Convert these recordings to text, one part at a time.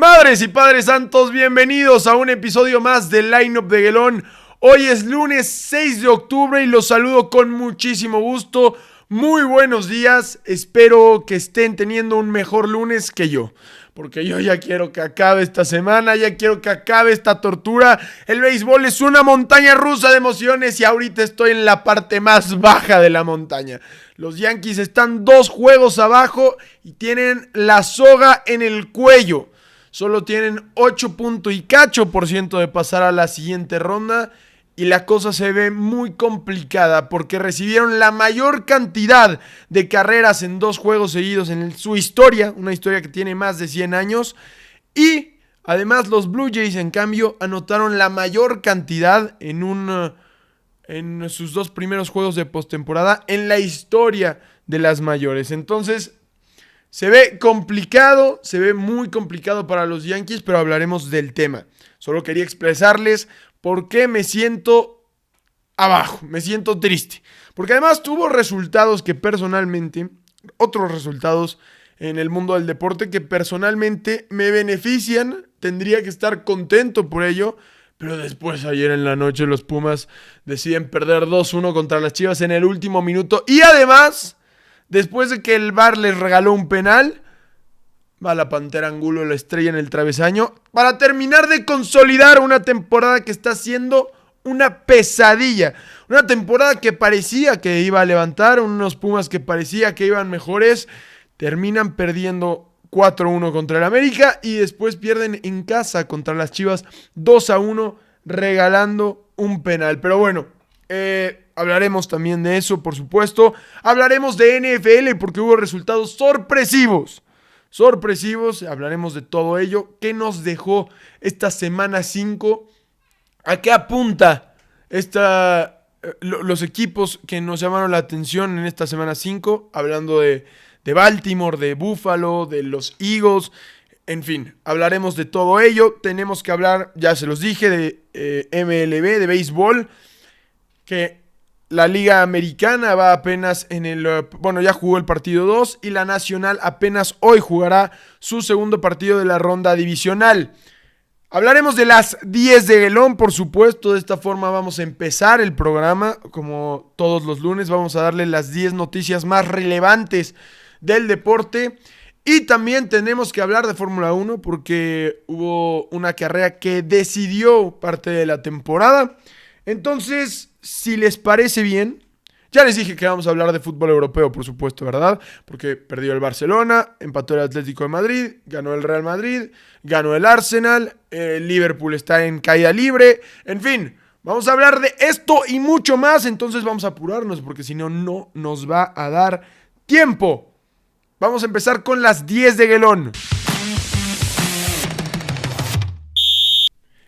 Madres y padres santos, bienvenidos a un episodio más del Line-Up de Guelón. Hoy es lunes 6 de octubre y los saludo con muchísimo gusto. Muy buenos días, espero que estén teniendo un mejor lunes que yo. Porque yo ya quiero que acabe esta semana, ya quiero que acabe esta tortura. El béisbol es una montaña rusa de emociones y ahorita estoy en la parte más baja de la montaña. Los Yankees están 2 juegos abajo y tienen la soga en el cuello. Solo tienen 8% de pasar a la siguiente ronda y la cosa se ve muy complicada porque recibieron la mayor cantidad de carreras en 2 juegos seguidos en su historia, una historia que tiene más de 100 años. Y además los Blue Jays, en cambio, anotaron la mayor cantidad en sus 2 primeros juegos de postemporada en la historia de las mayores. Entonces, se ve complicado, se ve muy complicado para los Yankees, pero hablaremos del tema. Solo quería expresarles por qué me siento abajo, me siento triste. Porque además tuvo resultados que personalmente, otros resultados en el mundo del deporte que personalmente me benefician. Tendría que estar contento por ello. Pero después, ayer en la noche, los Pumas deciden perder 2-1 contra las Chivas en el último minuto. Y además, después de que el VAR les regaló un penal, va la Pantera Angulo, la estrella en el travesaño, para terminar de consolidar una temporada que está siendo una pesadilla. Una temporada que parecía que iba a levantar, unos Pumas que parecía que iban mejores, terminan perdiendo 4-1 contra el América y después pierden en casa contra las Chivas 2-1, regalando un penal. Pero bueno, hablaremos también de eso, por supuesto. Hablaremos de NFL porque hubo resultados sorpresivos. Hablaremos de todo ello. ¿Qué nos dejó esta semana 5? ¿A qué apunta los equipos que nos llamaron la atención en esta semana 5? Hablando de Baltimore, de Buffalo, de los Eagles. En fin, hablaremos de todo ello. Tenemos que hablar, ya se los dije, de MLB, de béisbol. Que la Liga Americana va apenas ya jugó el partido 2 y la Nacional apenas hoy jugará su segundo partido de la ronda divisional. Hablaremos de las 10 de Guelón, por supuesto. De esta forma vamos a empezar el programa. Como todos los lunes, vamos a darle las 10 noticias más relevantes del deporte. Y también tenemos que hablar de Fórmula 1 porque hubo una carrera que decidió parte de la temporada. Entonces, si les parece bien, ya les dije que vamos a hablar de fútbol europeo, por supuesto, ¿verdad? Porque perdió el Barcelona, empató el Atlético de Madrid, ganó el Real Madrid, ganó el Arsenal, el Liverpool está en caída libre, en fin, vamos a hablar de esto y mucho más, entonces vamos a apurarnos porque si no, no nos va a dar tiempo. Vamos a empezar con las 10 de Guelón.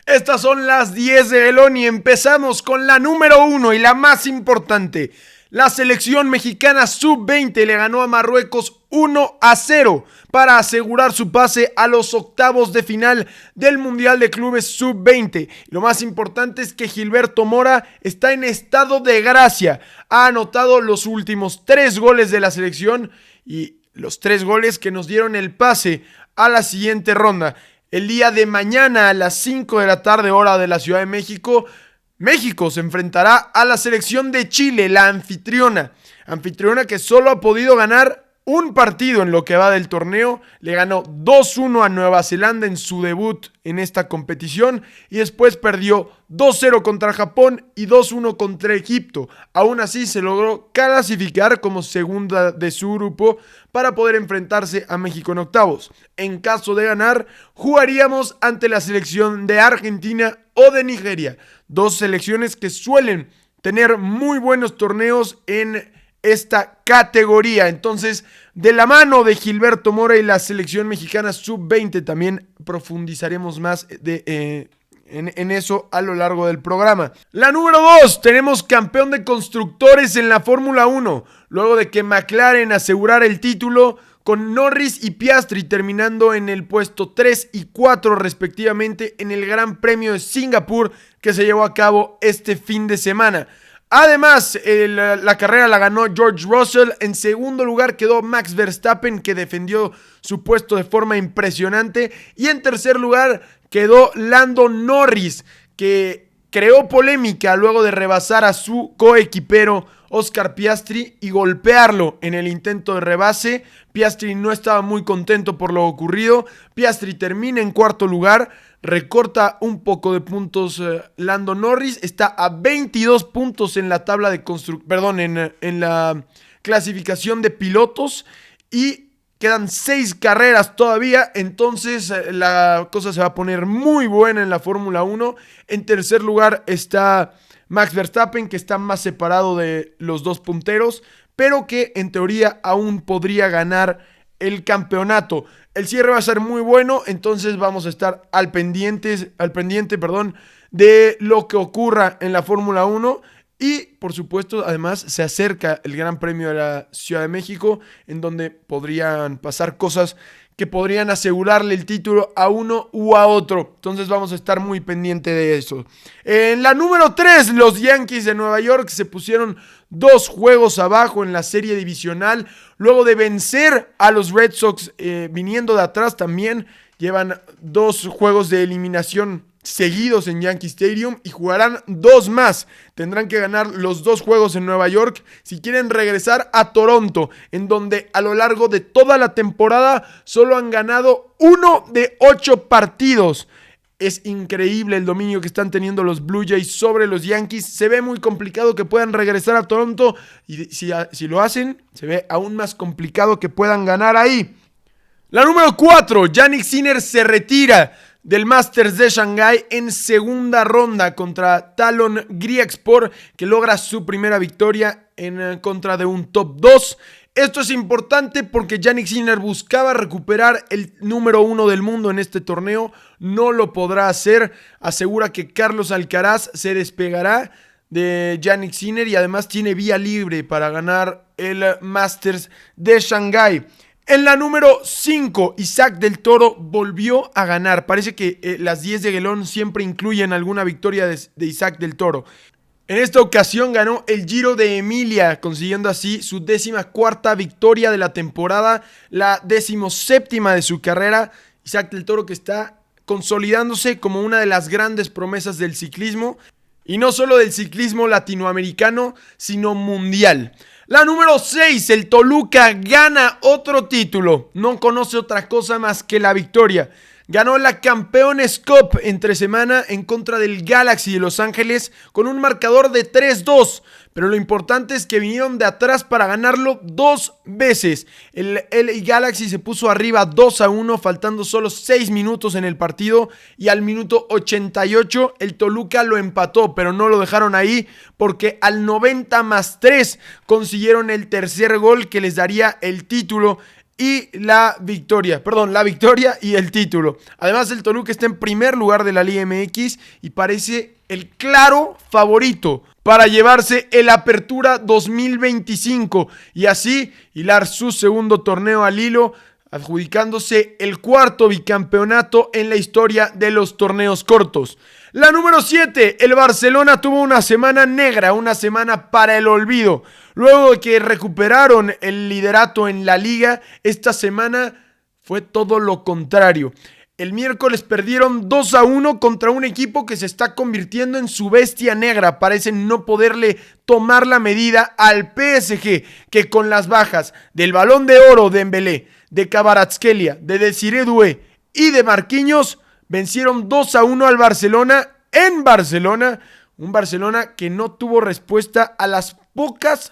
Estas son las 10 de Guelón y empezamos con la número 1 y la más importante. La selección mexicana sub-20 le ganó a Marruecos 1-0 para asegurar su pase a los octavos de final del Mundial de Clubes sub-20. Lo más importante es que Gilberto Mora está en estado de gracia. Ha anotado los últimos 3 goles de la selección y los 3 goles que nos dieron el pase a la siguiente ronda. El día de mañana a las 5 de la tarde, hora de la Ciudad de México, México se enfrentará a la selección de Chile, la anfitriona que solo ha podido ganar un partido en lo que va del torneo. Le ganó 2-1 a Nueva Zelanda en su debut en esta competición y después perdió 2-0 contra Japón y 2-1 contra Egipto. Aún así se logró clasificar como segunda de su grupo para poder enfrentarse a México en octavos. En caso de ganar, jugaríamos ante la selección de Argentina o de Nigeria. 2 selecciones que suelen tener muy buenos torneos en esta categoría. Entonces, de la mano de Gilberto Mora y la selección mexicana sub-20, también profundizaremos más en eso a lo largo del programa. La número 2, tenemos campeón de constructores en la Fórmula 1, luego de que McLaren asegurara el título con Norris y Piastri terminando en el puesto 3 y 4 respectivamente en el Gran Premio de Singapur que se llevó a cabo este fin de semana. Además, la carrera la ganó George Russell. En segundo lugar quedó Max Verstappen, que defendió su puesto de forma impresionante. Y en tercer lugar quedó Lando Norris, que creó polémica luego de rebasar a su coequipero Oscar Piastri y golpearlo en el intento de rebase. Piastri no estaba muy contento por lo ocurrido. Piastri termina en cuarto lugar. Recorta un poco de puntos Lando Norris. Está a 22 puntos en la tabla de en la clasificación de pilotos. Y quedan 6 carreras todavía. Entonces la cosa se va a poner muy buena en la Fórmula 1. En tercer lugar está Max Verstappen, que está más separado de los dos punteros, pero que en teoría aún podría ganar el campeonato. El cierre va a ser muy bueno, entonces vamos a estar al pendiente, de lo que ocurra en la Fórmula 1. Y por supuesto, además se acerca el Gran Premio de la Ciudad de México, en donde podrían pasar cosas que podrían asegurarle el título a uno u a otro. Entonces vamos a estar muy pendiente de eso. En la número 3, los Yankees de Nueva York se pusieron 2 juegos abajo en la serie divisional. Luego de vencer a los Red Sox viniendo de atrás también. Llevan 2 juegos de eliminación seguidos en Yankee Stadium y jugarán 2 más. Tendrán que ganar los 2 juegos en Nueva York si quieren regresar a Toronto, en donde a lo largo de toda la temporada solo han ganado 1 de 8 partidos. Es increíble el dominio que están teniendo los Blue Jays sobre los Yankees. Se ve muy complicado que puedan regresar a Toronto y si lo hacen, se ve aún más complicado que puedan ganar ahí. La número 4, Jannik Sinner se retira del Masters de Shanghái en segunda ronda contra Talon Griekspor, que logra su primera victoria en contra de un top 2. Esto es importante porque Jannik Sinner buscaba recuperar el número 1 del mundo en este torneo. No lo podrá hacer. Asegura que Carlos Alcaraz se despegará de Jannik Sinner y además tiene vía libre para ganar el Masters de Shanghái. En la número 5, Isaac del Toro volvió a ganar. Parece que las 10 de Gelón siempre incluyen alguna victoria de Isaac del Toro. En esta ocasión ganó el Giro de Emilia, consiguiendo así su 14ª victoria de la temporada, la 17ª de su carrera. Isaac del Toro, que está consolidándose como una de las grandes promesas del ciclismo, y no solo del ciclismo latinoamericano, sino mundial. La número 6, el Toluca gana otro título. No conoce otra cosa más que la victoria. Ganó la Campeones Cup entre semana en contra del Galaxy de Los Ángeles con un marcador de 3-2. Pero lo importante es que vinieron de atrás para ganarlo 2 veces. El Galaxy se puso arriba 2-1, faltando solo 6 minutos en el partido. Y al minuto 88 el Toluca lo empató, pero no lo dejaron ahí porque al 90+3 consiguieron el tercer gol que les daría el título y la victoria y el título. Además, el Toluca está en primer lugar de la Liga MX y parece el claro favorito para llevarse el Apertura 2025 y así hilar su segundo torneo al hilo, adjudicándose el 4º bicampeonato en la historia de los torneos cortos. La número 7, el Barcelona tuvo una semana negra, una semana para el olvido. Luego de que recuperaron el liderato en la liga, esta semana fue todo lo contrario. El miércoles perdieron 2-1 contra un equipo que se está convirtiendo en su bestia negra. Parecen no poderle tomar la medida al PSG, que con las bajas del Balón de Oro de Dembélé, de Kvaratskhelia, de Desiré Doué y de Marquinhos, vencieron 2-1 al Barcelona en Barcelona. Un Barcelona que no tuvo respuesta a las pocas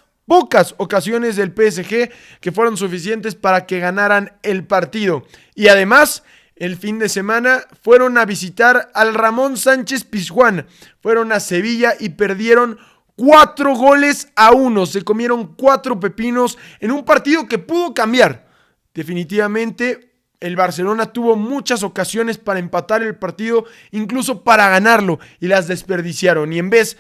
ocasiones del PSG que fueron suficientes para que ganaran el partido. Y además, el fin de semana fueron a visitar al Ramón Sánchez Pizjuán. Fueron a Sevilla y perdieron 4-1. Se comieron 4 pepinos en un partido que pudo cambiar. Definitivamente, el Barcelona tuvo muchas ocasiones para empatar el partido, incluso para ganarlo, y las desperdiciaron. Y en vez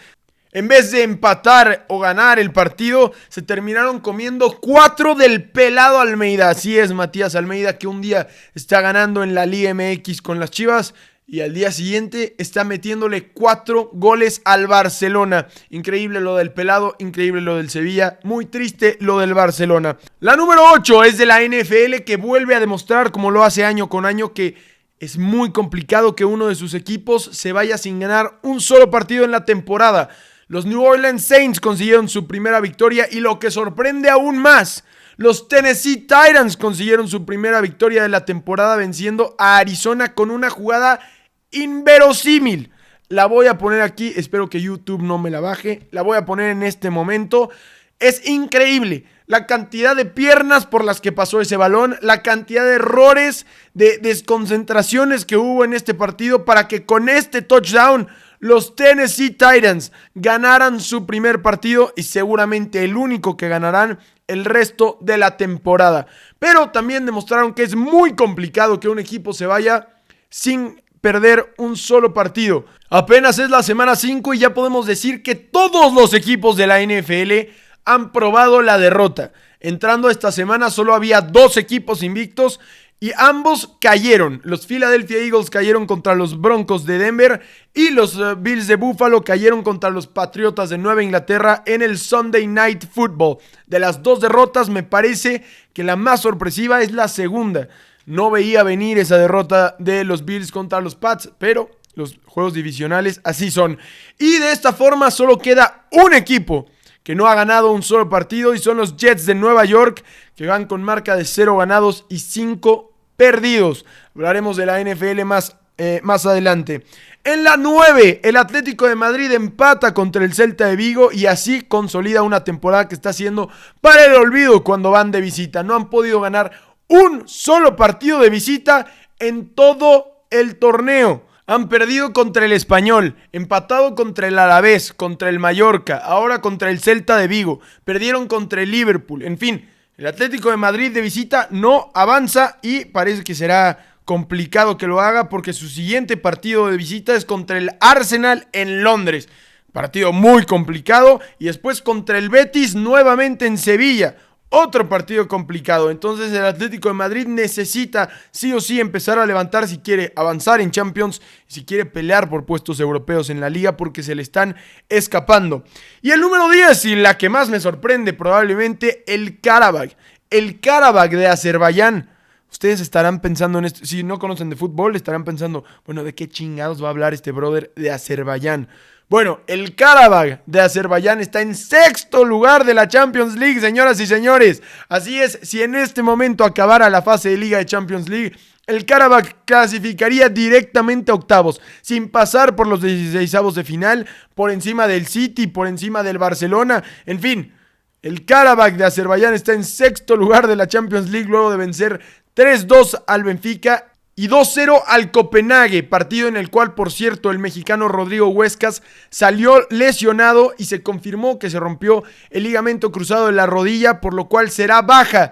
de empatar o ganar el partido, se terminaron comiendo 4 del pelado Almeida. Así es, Matías Almeida, que un día está ganando en la Liga MX con las Chivas, y al día siguiente está metiéndole 4 goles al Barcelona. Increíble lo del pelado, increíble lo del Sevilla, muy triste lo del Barcelona. La número 8 es de la NFL, que vuelve a demostrar, como lo hace año con año, que es muy complicado que uno de sus equipos se vaya sin ganar un solo partido en la temporada. Los New Orleans Saints consiguieron su primera victoria y, lo que sorprende aún más, los Tennessee Titans consiguieron su primera victoria de la temporada venciendo a Arizona con una jugada inverosímil. La voy a poner aquí, espero que YouTube no me la baje. La voy a poner en este momento. Es increíble la cantidad de piernas por las que pasó ese balón, la cantidad de errores, de desconcentraciones que hubo en este partido para que con este touchdown los Tennessee Titans ganaran su primer partido y seguramente el único que ganarán el resto de la temporada. Pero también demostraron que es muy complicado que un equipo se vaya sin perder un solo partido. Apenas es la semana 5 y ya podemos decir que todos los equipos de la NFL han probado la derrota. Entrando esta semana solo había 2 equipos invictos y ambos cayeron. Los Philadelphia Eagles cayeron contra los Broncos de Denver y los Bills de Buffalo cayeron contra los Patriotas de Nueva Inglaterra en el Sunday Night Football. De las 2 derrotas, me parece que la más sorpresiva es la segunda. No veía venir esa derrota de los Bills contra los Pats, pero los juegos divisionales así son. Y de esta forma solo queda un equipo que no ha ganado un solo partido y son los Jets de Nueva York, que van con marca de 0 ganados y 5 perdidos. Hablaremos de la NFL más adelante. En la 9, el Atlético de Madrid empata contra el Celta de Vigo y así consolida una temporada que está siendo para el olvido cuando van de visita. No han podido ganar un solo partido de visita en todo el torneo. Han perdido contra el Español, empatado contra el Alavés, contra el Mallorca, ahora contra el Celta de Vigo, perdieron contra el Liverpool. En fin, el Atlético de Madrid de visita no avanza y parece que será complicado que lo haga porque su siguiente partido de visita es contra el Arsenal en Londres. Partido muy complicado y después contra el Betis nuevamente en Sevilla. Otro partido complicado. Entonces el Atlético de Madrid necesita sí o sí empezar a levantar si quiere avanzar en Champions, si quiere pelear por puestos europeos en la liga, porque se le están escapando. Y el número 10, y la que más me sorprende probablemente, el Karabakh. El Karabakh de Azerbaiyán. Ustedes estarán pensando en esto, si no conocen de fútbol, estarán pensando, bueno, ¿de qué chingados va a hablar este brother de Azerbaiyán? Bueno, el Karabakh de Azerbaiyán está en 6º lugar de la Champions League, señoras y señores. Así es, si en este momento acabara la fase de Liga de Champions League, el Karabakh clasificaría directamente a octavos, sin pasar por los 16avos de final, por encima del City, por encima del Barcelona, en fin. El Karabakh de Azerbaiyán está en 6º lugar de la Champions League luego de vencer 3-2 al Benfica y 2-0 al Copenhague, partido en el cual, por cierto, el mexicano Rodrigo Huescas salió lesionado y se confirmó que se rompió el ligamento cruzado de la rodilla, por lo cual será baja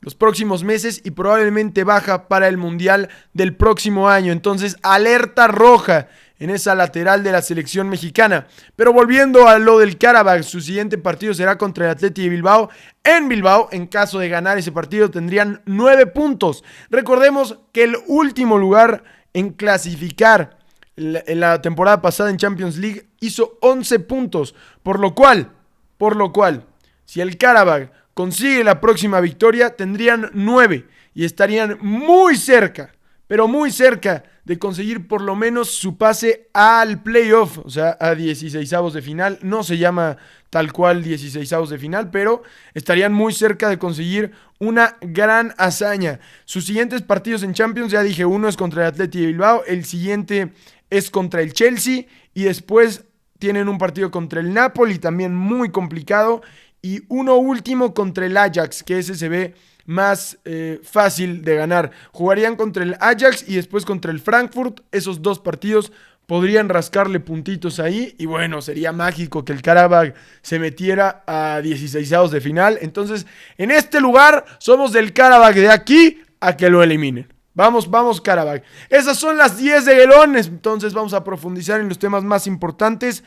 los próximos meses y probablemente baja para el Mundial del próximo año. Entonces, alerta roja en esa lateral de la selección mexicana. Pero volviendo a lo del Karabakh, su siguiente partido será contra el Athletic de Bilbao. En Bilbao, en caso de ganar ese partido, tendrían 9 puntos. Recordemos que el último lugar en clasificar en la temporada pasada en Champions League hizo 11 puntos. Por lo cual, si el Karabakh consigue la próxima victoria, tendrían 9 y estarían muy cerca, pero muy cerca de conseguir por lo menos su pase al playoff, o sea, a 16avos de final. No se llama tal cual 16avos de final, pero estarían muy cerca de conseguir una gran hazaña. Sus siguientes partidos en Champions, ya dije, uno es contra el Athletic de Bilbao, el siguiente es contra el Chelsea y después tienen un partido contra el Napoli, también muy complicado, y uno último contra el Ajax, que ese se ve más fácil de ganar. Jugarían contra el Ajax y después contra el Frankfurt. Esos 2 partidos podrían rascarle puntitos ahí. Y bueno, sería mágico que el Karabakh se metiera a 16avos de final. Entonces, en este lugar somos del Karabakh de aquí a que lo eliminen. Vamos Karabakh. Esas son las 10 de Gelón. Entonces vamos a profundizar en los temas más importantes.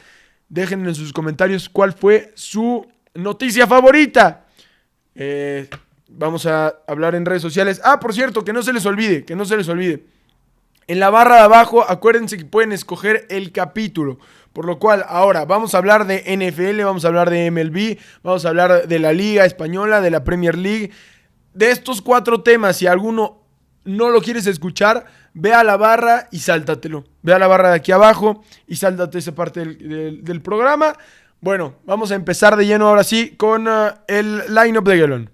Dejen en sus comentarios cuál fue su noticia favorita. Vamos a hablar en redes sociales. Por cierto, que no se les olvide. En la barra de abajo, acuérdense que pueden escoger el capítulo. Por lo cual, ahora vamos a hablar de NFL, vamos a hablar de MLB, vamos a hablar de la Liga Española, de la Premier League. De estos 4 temas, si alguno no lo quieres escuchar, ve a la barra y sáltatelo. Ve a la barra de aquí abajo y sáltate esa parte del programa. Bueno, vamos a empezar de lleno ahora sí con el line-up de Gelón.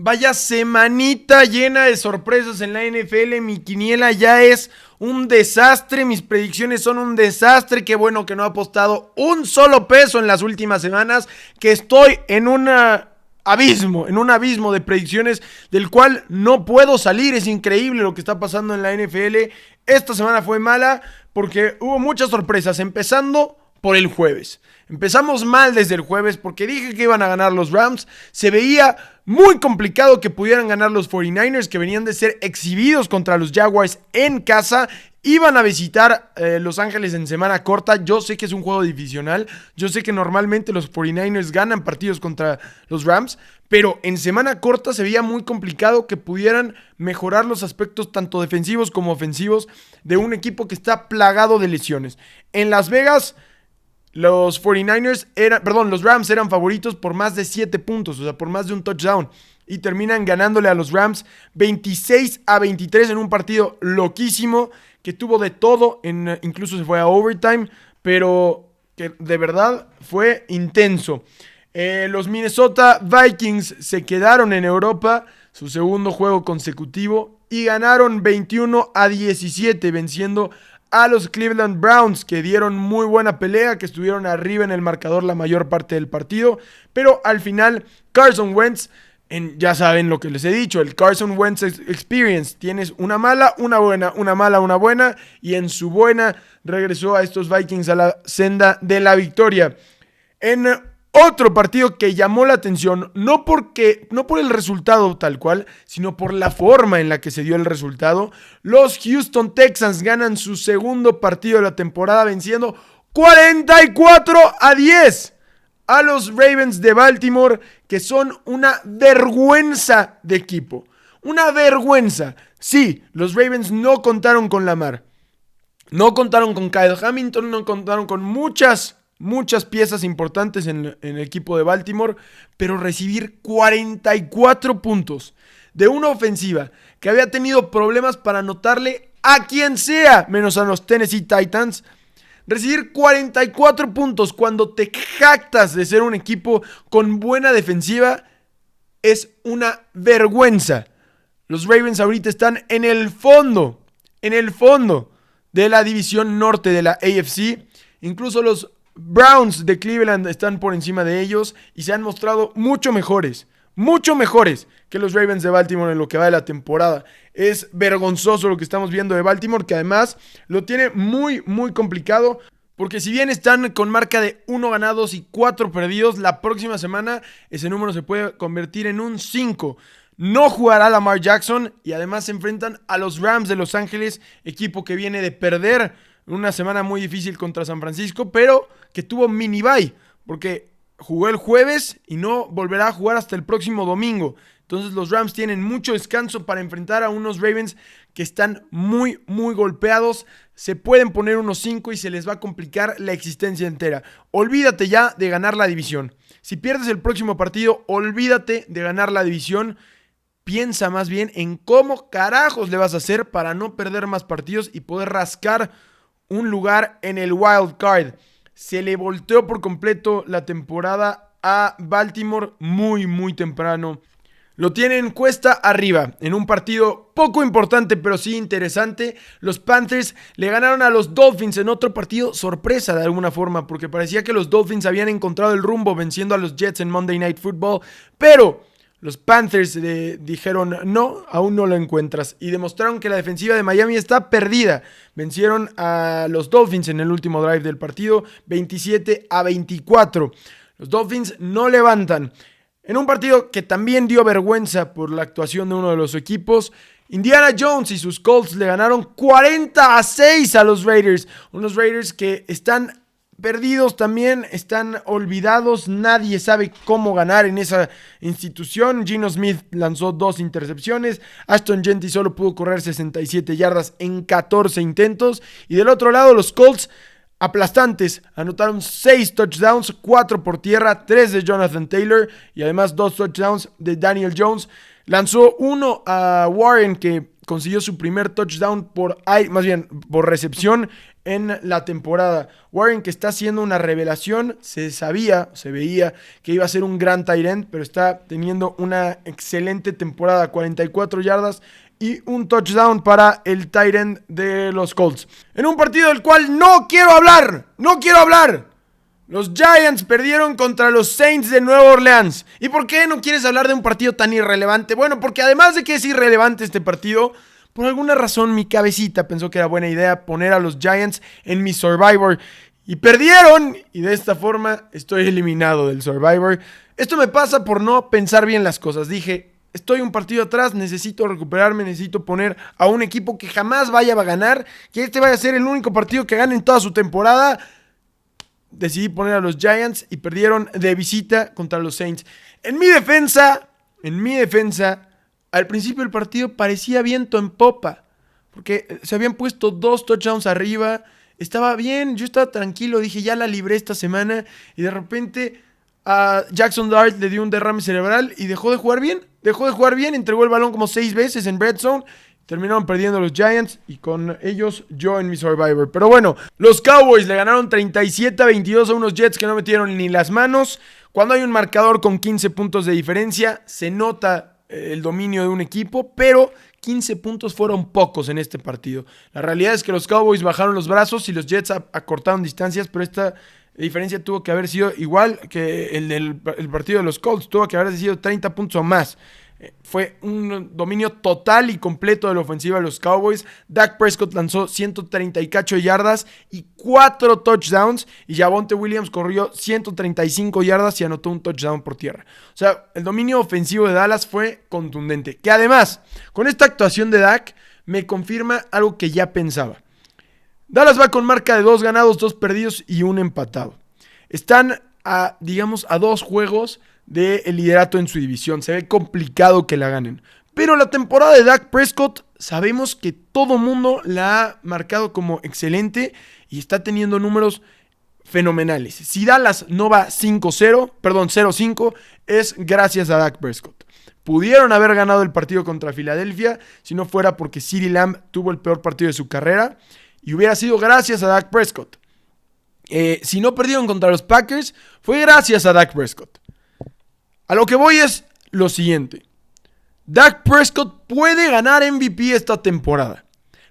Vaya semanita llena de sorpresas en la NFL. Mi quiniela ya es un desastre. Mis predicciones son un desastre. Qué bueno que no he apostado un solo peso en las últimas semanas. Que estoy en un abismo de predicciones del cual no puedo salir. Es increíble lo que está pasando en la NFL. Esta semana fue mala porque hubo muchas sorpresas. Empezando por el jueves. Empezamos mal desde el jueves porque dije que iban a ganar los Rams. Se veía muy complicado que pudieran ganar los 49ers, que venían de ser exhibidos contra los Jaguars en casa. Iban a visitar Los Ángeles en semana corta. Yo sé que es un juego divisional. Yo sé que normalmente los 49ers ganan partidos contra los Rams. Pero en semana corta se veía muy complicado que pudieran mejorar los aspectos tanto defensivos como ofensivos de un equipo que está plagado de lesiones. En Las Vegas, los Rams eran favoritos por más de 7 puntos, o sea, por más de un touchdown. Y terminan ganándole a los Rams 26-23 en un partido loquísimo que tuvo de todo, incluso se fue a overtime, pero que de verdad fue intenso. Los Minnesota Vikings se quedaron en Europa, su segundo juego consecutivo, y ganaron 21-17, venciendo a los Cleveland Browns, que dieron muy buena pelea, que estuvieron arriba en el marcador la mayor parte del partido, pero al final Carson Wentz, ya saben lo que les he dicho, el Carson Wentz Experience, tienes una mala, una buena, una mala, una buena, y en su buena regresó a estos Vikings a la senda de la victoria. En otro partido que llamó la atención, no por el resultado tal cual, sino por la forma en la que se dio el resultado. Los Houston Texans ganan su segundo partido de la temporada venciendo 44-10 a los Ravens de Baltimore, que son una vergüenza de equipo. Una vergüenza. Sí, los Ravens no contaron con Lamar. No contaron con Kyle Hamilton, no contaron con muchas piezas importantes en el equipo de Baltimore, pero recibir 44 puntos de una ofensiva que había tenido problemas para anotarle a quien sea, menos a los Tennessee Titans. Recibir 44 puntos cuando te jactas de ser un equipo con buena defensiva es una vergüenza. Los Ravens ahorita están en el fondo de la división norte de la AFC. Incluso los Browns de Cleveland están por encima de ellos y se han mostrado mucho mejores que los Ravens de Baltimore en lo que va de la temporada. Es vergonzoso lo que estamos viendo de Baltimore, que además lo tiene muy, muy complicado, porque si bien están con marca de 1 ganados y 4 perdidos, la próxima semana ese número se puede convertir en un 5. No jugará Lamar Jackson y además se enfrentan a los Rams de Los Ángeles, equipo que viene de perder una semana muy difícil contra San Francisco, pero que tuvo mini bye, porque jugó el jueves y no volverá a jugar hasta el próximo domingo. Entonces los Rams tienen mucho descanso para enfrentar a unos Ravens que están muy, muy golpeados. Se pueden poner unos 5 y se les va a complicar la existencia entera. Olvídate ya de ganar la división. Si pierdes el próximo partido, olvídate de ganar la división. Piensa más bien en cómo carajos le vas a hacer para no perder más partidos y poder rascar un lugar en el wild card. Se le volteó por completo la temporada a Baltimore muy, muy temprano. Lo tienen cuesta arriba en un partido poco importante, pero sí interesante. Los Panthers le ganaron a los Dolphins en otro partido sorpresa de alguna forma, porque parecía que los Dolphins habían encontrado el rumbo venciendo a los Jets en Monday Night Football, pero los Panthers dijeron no, aún no lo encuentras, y demostraron que la defensiva de Miami está perdida. Vencieron a los Dolphins en el último drive del partido 27-24. Los Dolphins no levantan. En un partido que también dio vergüenza por la actuación de uno de los equipos, Indiana Jones y sus Colts le ganaron 40-6 a los Raiders. Unos Raiders que están perdidos también, están olvidados, nadie sabe cómo ganar en esa institución. Geno Smith lanzó 2 intercepciones, Ashton Jeanty solo pudo correr 67 yardas en 14 intentos, y del otro lado los Colts aplastantes, anotaron 6 touchdowns, 4 por tierra, 3 de Jonathan Taylor y además 2 touchdowns de Daniel Jones. Lanzó uno a Warren, que consiguió su primer touchdown por recepción en la temporada. Warren, que está haciendo una revelación, se veía que iba a ser un gran tight end, pero está teniendo una excelente temporada, 44 yardas y un touchdown para el tight end de los Colts. En un partido del cual no quiero hablar. Los Giants perdieron contra los Saints de Nueva Orleans. ¿Y por qué no quieres hablar de un partido tan irrelevante? Bueno, porque además de que es irrelevante este partido, por alguna razón mi cabecita pensó que era buena idea poner a los Giants en mi Survivor. Y perdieron, y de esta forma estoy eliminado del Survivor. Esto me pasa por no pensar bien las cosas. Dije, estoy un partido atrás, necesito recuperarme, necesito poner a un equipo que jamás vaya a ganar, que este vaya a ser el único partido que gane en toda su temporada. Decidí poner a los Giants y perdieron de visita contra los Saints. En mi defensa, al principio del partido parecía viento en popa, porque se habían puesto 2 touchdowns arriba, estaba bien, yo estaba tranquilo, dije ya la libré esta semana, y de repente a Jackson Dart le dio un derrame cerebral y dejó de jugar bien, entregó el balón como 6 veces en red zone. Terminaron perdiendo los Giants y con ellos yo en mi Survivor. Pero bueno, los Cowboys le ganaron 37-22 a unos Jets que no metieron ni las manos. Cuando hay un marcador con 15 puntos de diferencia, se nota el dominio de un equipo, pero 15 puntos fueron pocos en este partido. La realidad es que los Cowboys bajaron los brazos y los Jets acortaron distancias, pero esta diferencia tuvo que haber sido igual que el partido de los Colts. Tuvo que haber sido 30 puntos o más. Fue un dominio total y completo de la ofensiva de los Cowboys. Dak Prescott lanzó 138 yardas y 4 touchdowns. Y Javonte Williams corrió 135 yardas y anotó un touchdown por tierra. O sea, el dominio ofensivo de Dallas fue contundente. Que además, con esta actuación de Dak, me confirma algo que ya pensaba. Dallas va con marca de 2 ganados, 2 perdidos y 1 empatado. Están a 2 juegos del liderato en su división. Se ve complicado que la ganen. Pero la temporada de Dak Prescott, sabemos que todo mundo la ha marcado como excelente y está teniendo números fenomenales. Si Dallas no va 0-5, es gracias a Dak Prescott. Pudieron haber ganado el partido contra Filadelfia si no fuera porque CeeDee Lamb tuvo el peor partido de su carrera y hubiera sido gracias a Dak Prescott. Si no perdieron contra los Packers, fue gracias a Dak Prescott. A lo que voy es lo siguiente. Dak Prescott puede ganar MVP esta temporada.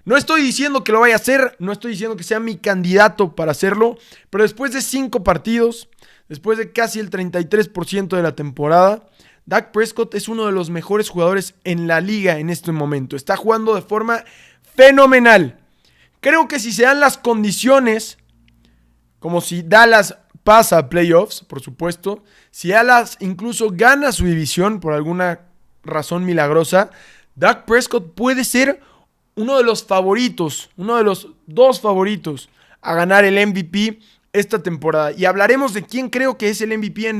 No estoy diciendo que lo vaya a hacer, no estoy diciendo que sea mi candidato para hacerlo, pero después de 5 partidos, después de casi el 33% de la temporada, Dak Prescott es uno de los mejores jugadores en la liga en este momento. Está jugando de forma fenomenal. Creo que si se dan las condiciones, como si Dallas pasa a playoffs, por supuesto, si Dallas incluso gana su división por alguna razón milagrosa, Dak Prescott puede ser uno de los favoritos, uno de los 2 favoritos a ganar el MVP esta temporada. Y hablaremos de quién creo que es el MVP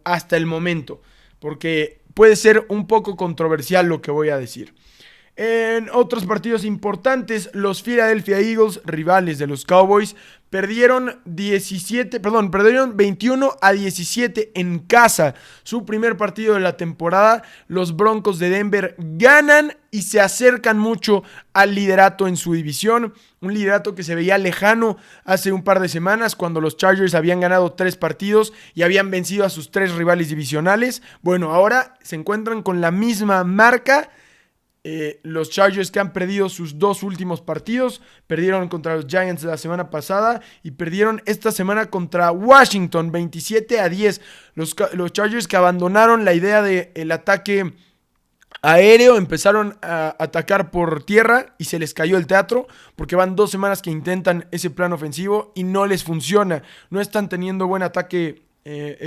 hasta el momento, porque puede ser un poco controversial lo que voy a decir. En otros partidos importantes, los Philadelphia Eagles, rivales de los Cowboys, perdieron 21-17 en casa. Su primer partido de la temporada. Los Broncos de Denver ganan y se acercan mucho al liderato en su división. Un liderato que se veía lejano hace un par de semanas cuando los Chargers habían ganado 3 partidos y habían vencido a sus 3 rivales divisionales. Bueno, ahora se encuentran con la misma marca. Los Chargers, que han perdido sus 2 últimos partidos, perdieron contra los Giants la semana pasada y perdieron esta semana contra Washington 27-10. Los Chargers, que abandonaron la idea del ataque aéreo, empezaron a atacar por tierra y se les cayó el teatro porque van 2 semanas que intentan ese plan ofensivo y no les funciona. No están teniendo buen ataque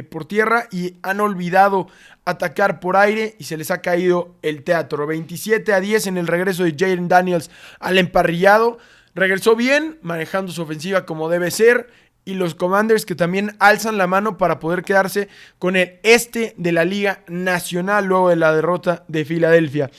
por tierra y han olvidado atacar por aire y se les ha caído el teatro. 27-10 en el regreso de Jayden Daniels al emparrillado. Regresó bien, manejando su ofensiva como debe ser y los Commanders, que también alzan la mano para poder quedarse con el este de la Liga Nacional luego de la derrota de Filadelfia.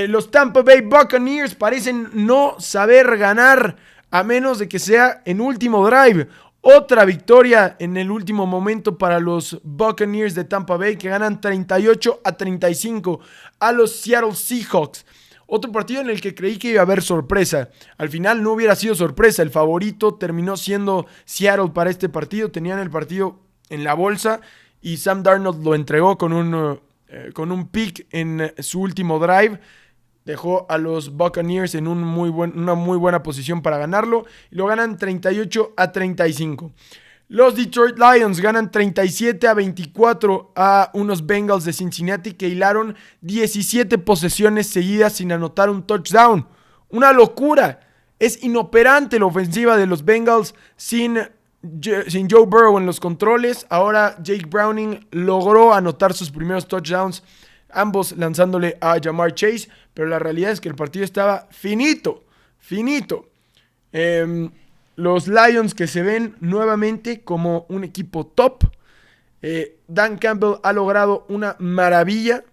Los Tampa Bay Buccaneers parecen no saber ganar a menos de que sea en último drive. Otra victoria en el último momento para los Buccaneers de Tampa Bay, que ganan 38-35 a los Seattle Seahawks. Otro partido en el que creí que iba a haber sorpresa. Al final no hubiera sido sorpresa. El favorito terminó siendo Seattle para este partido. Tenían el partido en la bolsa y Sam Darnold lo entregó con un pick en su último drive. Dejó a los Buccaneers en una muy buena posición para ganarlo. Y lo ganan 38-35. Los Detroit Lions ganan 37-24 a unos Bengals de Cincinnati que hilaron 17 posesiones seguidas sin anotar un touchdown. Una locura. Es inoperante la ofensiva de los Bengals sin Joe Burrow en los controles. Ahora Jake Browning logró anotar sus primeros touchdowns, ambos lanzándole a Ja'Marr Chase, pero la realidad es que el partido estaba finito. Los Lions, que se ven nuevamente como un equipo top. Dan Campbell ha logrado una maravilla,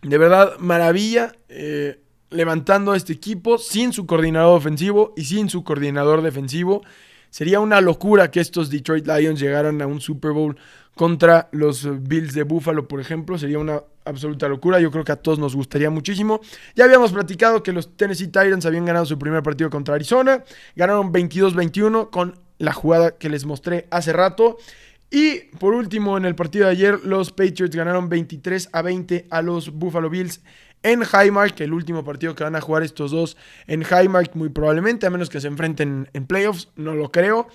de verdad maravilla, levantando a este equipo sin su coordinador ofensivo y sin su coordinador defensivo. Sería una locura que estos Detroit Lions llegaran a un Super Bowl contra los Bills de Buffalo, por ejemplo. Sería una absoluta locura. Yo creo que a todos nos gustaría muchísimo. Ya habíamos platicado que los Tennessee Titans habían ganado su primer partido contra Arizona. Ganaron 22-21 con la jugada que les mostré hace rato. Y por último, en el partido de ayer, los Patriots ganaron 23-20 a los Buffalo Bills en Highmark, el último partido que van a jugar estos dos en Highmark muy probablemente, a menos que se enfrenten en playoffs, no lo creo.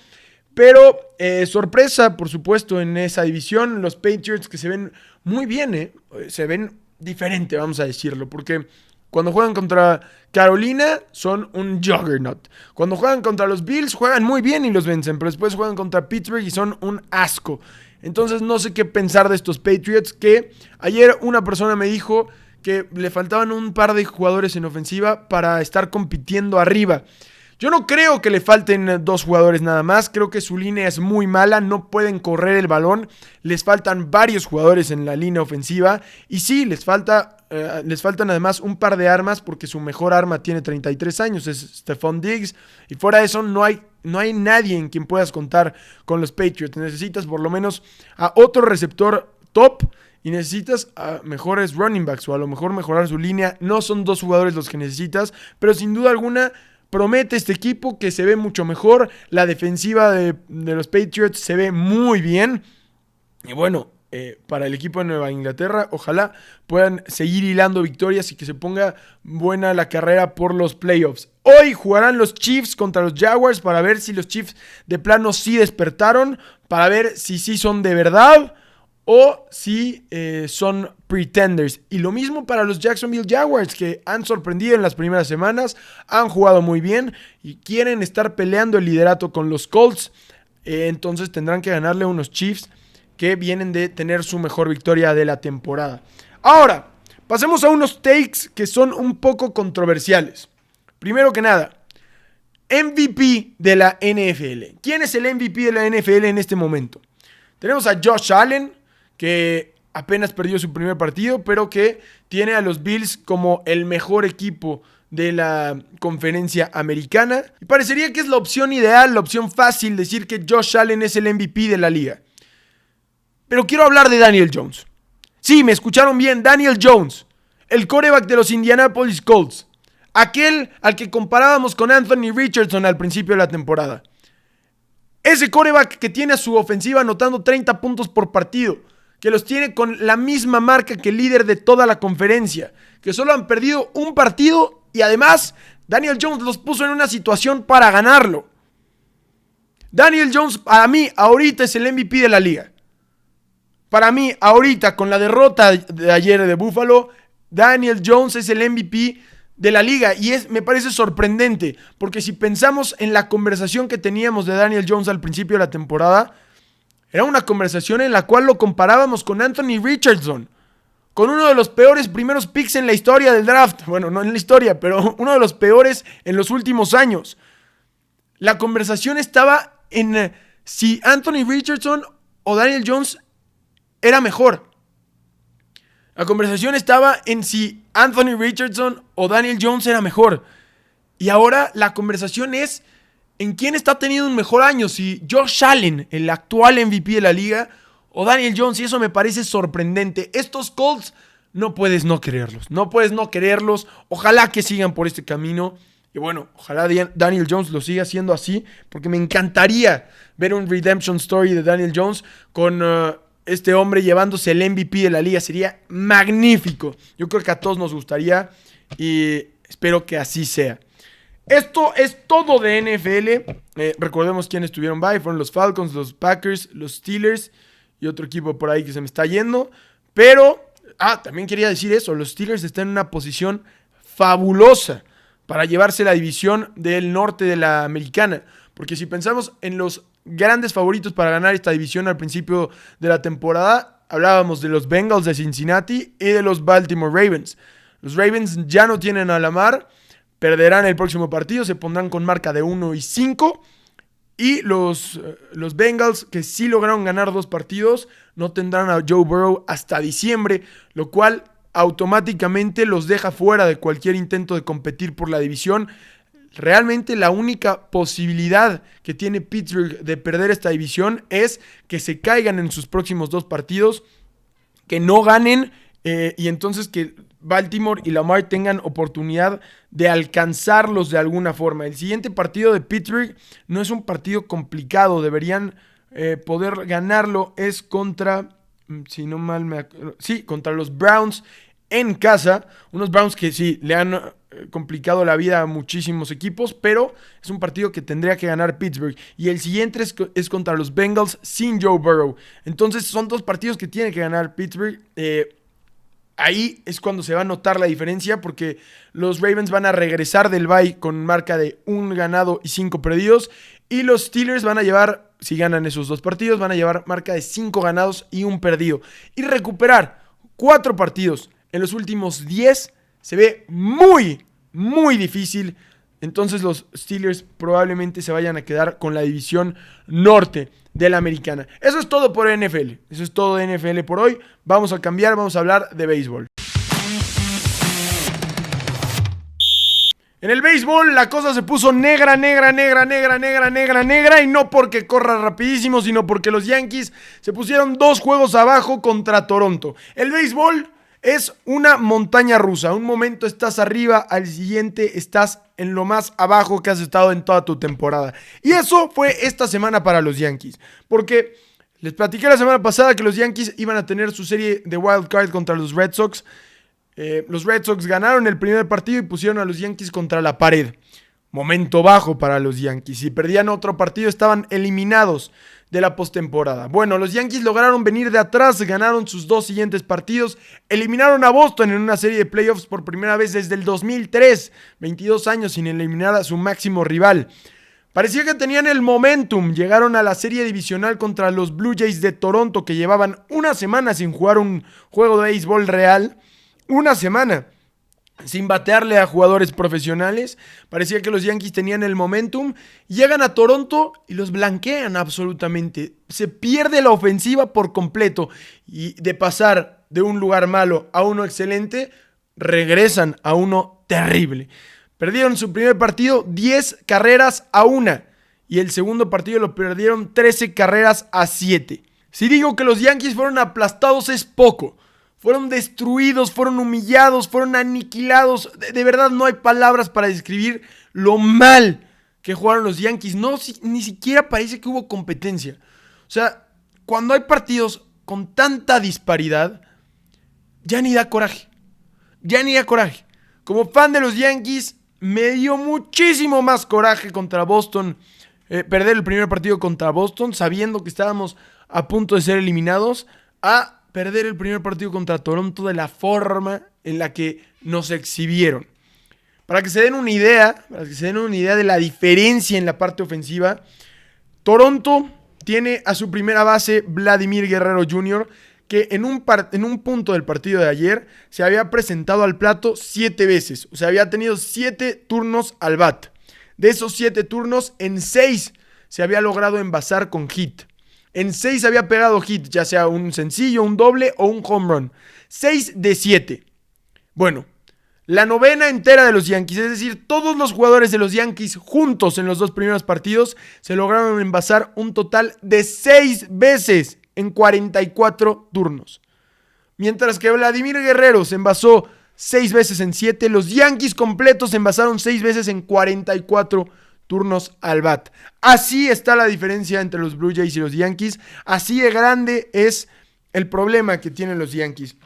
Pero sorpresa, por supuesto, en esa división, los Patriots, que se ven muy bien, se ven diferente, vamos a decirlo, porque cuando juegan contra Carolina son un juggernaut. Cuando juegan contra los Bills juegan muy bien y los vencen, pero después juegan contra Pittsburgh y son un asco. Entonces no sé qué pensar de estos Patriots, que ayer una persona me dijo que le faltaban un par de jugadores en ofensiva para estar compitiendo arriba. Yo no creo que le falten dos jugadores nada más. Creo que su línea es muy mala. No pueden correr el balón. Les faltan varios jugadores en la línea ofensiva. Y sí, les faltan además un par de armas, porque su mejor arma tiene 33 años. Es Stephon Diggs. Y fuera de eso no hay nadie en quien puedas contar con los Patriots. Necesitas por lo menos a otro receptor top. Y necesitas a mejores running backs, o a lo mejor mejorar su línea. No son dos jugadores los que necesitas, pero sin duda alguna promete este equipo, que se ve mucho mejor. La defensiva de los Patriots se ve muy bien. Y bueno, para el equipo de Nueva Inglaterra, ojalá puedan seguir hilando victorias y que se ponga buena la carrera por los playoffs. Hoy jugarán los Chiefs contra los Jaguars, para ver si los Chiefs de plano sí despertaron, para ver si sí son de verdad o si son pretenders. Y lo mismo para los Jacksonville Jaguars, que han sorprendido en las primeras semanas, han jugado muy bien y quieren estar peleando el liderato con los Colts. Entonces tendrán que ganarle a unos Chiefs que vienen de tener su mejor victoria de la temporada. Ahora, pasemos a unos takes que son un poco controversiales. Primero que nada, MVP de la NFL. ¿Quién es el MVP de la NFL en este momento? Tenemos a Josh Allen, que apenas perdió su primer partido, pero que tiene a los Bills como el mejor equipo de la conferencia americana. Y parecería que es la opción ideal, la opción fácil, decir que Josh Allen es el MVP de la liga. Pero quiero hablar de Daniel Jones. Sí, me escucharon bien, Daniel Jones, el quarterback de los Indianapolis Colts. Aquel al que comparábamos con Anthony Richardson al principio de la temporada. Ese quarterback que tiene a su ofensiva anotando 30 puntos por partido, que los tiene con la misma marca que el líder de toda la conferencia, que solo han perdido un partido y además Daniel Jones los puso en una situación para ganarlo. Daniel Jones, para mí, ahorita es el MVP de la liga. Para mí, ahorita, con la derrota de ayer de Buffalo, Daniel Jones es el MVP de la liga. Y me parece sorprendente, porque si pensamos en la conversación que teníamos de Daniel Jones al principio de la temporada, era una conversación en la cual lo comparábamos con Anthony Richardson, con uno de los peores primeros picks en la historia del draft. Bueno, no en la historia, pero uno de los peores en los últimos años. La conversación estaba en si Anthony Richardson o Daniel Jones era mejor. La conversación estaba en si Anthony Richardson o Daniel Jones era mejor. Y ahora la conversación es en quién está teniendo un mejor año. Si Josh Allen, el actual MVP de la liga, o Daniel Jones. Y eso me parece sorprendente. Estos Colts no puedes no quererlos. No puedes no quererlos. Ojalá que sigan por este camino. Y bueno, ojalá Daniel Jones lo siga haciendo así. Porque me encantaría ver un redemption story de Daniel Jones con este hombre llevándose el MVP de la liga. Sería magnífico. Yo creo que a todos nos gustaría y espero que así sea. Esto es todo de NFL. Recordemos quiénes estuvieron bye. Fueron los Falcons, los Packers, los Steelers y otro equipo por ahí que se me está yendo. Pero, también quería decir eso. Los Steelers están en una posición fabulosa para llevarse la división del norte de la americana. Porque si pensamos en los grandes favoritos para ganar esta división al principio de la temporada, hablábamos de los Bengals de Cincinnati y de los Baltimore Ravens. Los Ravens ya no tienen a Lamar, perderán el próximo partido, se pondrán con marca de 1-5. Y los Bengals, que sí lograron ganar 2 partidos, no tendrán a Joe Burrow hasta diciembre, lo cual automáticamente los deja fuera de cualquier intento de competir por la división. Realmente la única posibilidad que tiene Pittsburgh de perder esta división es que se caigan en sus próximos 2 partidos, que no ganen y entonces que Baltimore y Lamar tengan oportunidad de alcanzarlos de alguna forma. El siguiente partido de Pittsburgh no es un partido complicado, deberían poder ganarlo. Es contra, si no mal me acuerdo, sí, contra los Browns en casa. Unos Browns que sí, le han complicado la vida a muchísimos equipos, pero es un partido que tendría que ganar Pittsburgh. Y el siguiente es contra los Bengals sin Joe Burrow. Entonces son 2 partidos que tiene que ganar Pittsburgh. Ahí es cuando se va a notar la diferencia, porque los Ravens van a regresar del bye con marca de 1 ganado y 5 perdidos. Y los Steelers van a llevar, si ganan esos 2 partidos, van a llevar marca de 5 ganados y 1 perdido. Y recuperar 4 partidos en los últimos 10 se ve muy, muy difícil. Entonces los Steelers probablemente se vayan a quedar con la división norte de la americana. Eso es todo por NFL. Eso es todo de NFL por hoy. Vamos a cambiar, vamos a hablar de béisbol. En el béisbol la cosa se puso negra, y no porque corra rapidísimo, sino porque los Yankees se pusieron 2 juegos abajo contra Toronto. El béisbol es una montaña rusa. Un momento estás arriba, al siguiente estás en lo más abajo que has estado en toda tu temporada. Y eso fue esta semana para los Yankees. Porque les platiqué la semana pasada que los Yankees iban a tener su serie de wild card contra los Red Sox. Los Red Sox ganaron el primer partido y pusieron a los Yankees contra la pared. Momento bajo para los Yankees. Si perdían otro partido estaban eliminados de la postemporada. Bueno, los Yankees lograron venir de atrás, ganaron sus 2 siguientes partidos, eliminaron a Boston en una serie de playoffs por primera vez desde el 2003, 22 años sin eliminar a su máximo rival. Parecía que tenían el momentum, llegaron a la serie divisional contra los Blue Jays de Toronto, que llevaban una semana sin jugar un juego de béisbol real, una semana sin batearle a jugadores profesionales. Parecía que los Yankees tenían el momentum. Llegan a Toronto y los blanquean absolutamente. Se pierde la ofensiva por completo. Y de pasar de un lugar malo a uno excelente, regresan a uno terrible. Perdieron su primer partido 10 carreras a 1. Y el segundo partido lo perdieron 13 carreras a 7. Si digo que los Yankees fueron aplastados es poco. Fueron destruidos, fueron humillados, fueron aniquilados. De verdad no hay palabras para describir lo mal que jugaron los Yankees. No, ni siquiera parece que hubo competencia. O sea, cuando hay partidos con tanta disparidad, ya ni da coraje. Ya ni da coraje. Como fan de los Yankees, me dio muchísimo más coraje contra Boston. Perder el primer partido contra Boston, sabiendo que estábamos a punto de ser eliminados, a perder el primer partido contra Toronto de la forma en la que nos exhibieron. Para que se den una idea de la diferencia en la parte ofensiva, Toronto tiene a su primera base Vladimir Guerrero Jr., que en un punto del partido de ayer se había presentado al plato 7 veces. O sea, había tenido 7 turnos al bat. De esos 7 turnos, en 6 se había logrado envasar con hit. En 6 había pegado hit, ya sea un sencillo, un doble o un home run. 6 de 7. Bueno, la novena entera de los Yankees, es decir, todos los jugadores de los Yankees juntos en los 2 primeros partidos se lograron envasar un total de 6 veces en 44 turnos. Mientras que Vladimir Guerrero se envasó 6 veces en 7, los Yankees completos se envasaron 6 veces en 44 turnos al bat. Así está la diferencia entre los Blue Jays y los Yankees. Así de grande es el problema que tienen los Yankees.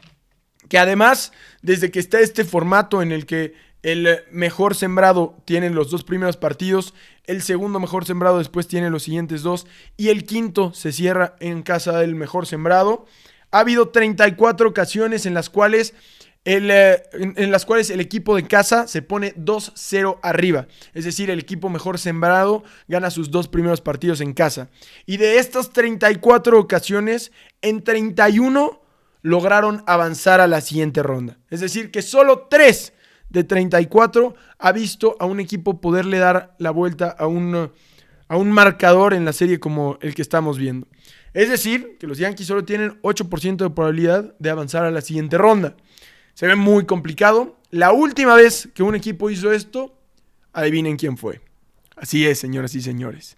Que además, desde que está este formato en el que el mejor sembrado tiene los 2 primeros partidos, el segundo mejor sembrado después tiene los siguientes 2 y el quinto se cierra en casa del mejor sembrado, ha habido 34 ocasiones en las cuales el equipo de casa se pone 2-0 arriba. Es decir, el equipo mejor sembrado gana sus 2 primeros partidos en casa. Y de estas 34 ocasiones, en 31 lograron avanzar a la siguiente ronda. Es decir, que solo 3 de 34 ha visto a un equipo poderle dar la vuelta a un marcador en la serie como el que estamos viendo. Es decir, que los Yankees solo tienen 8% de probabilidad de avanzar a la siguiente ronda. Se ve muy complicado. La última vez que un equipo hizo esto, adivinen quién fue. Así es, señoras y señores.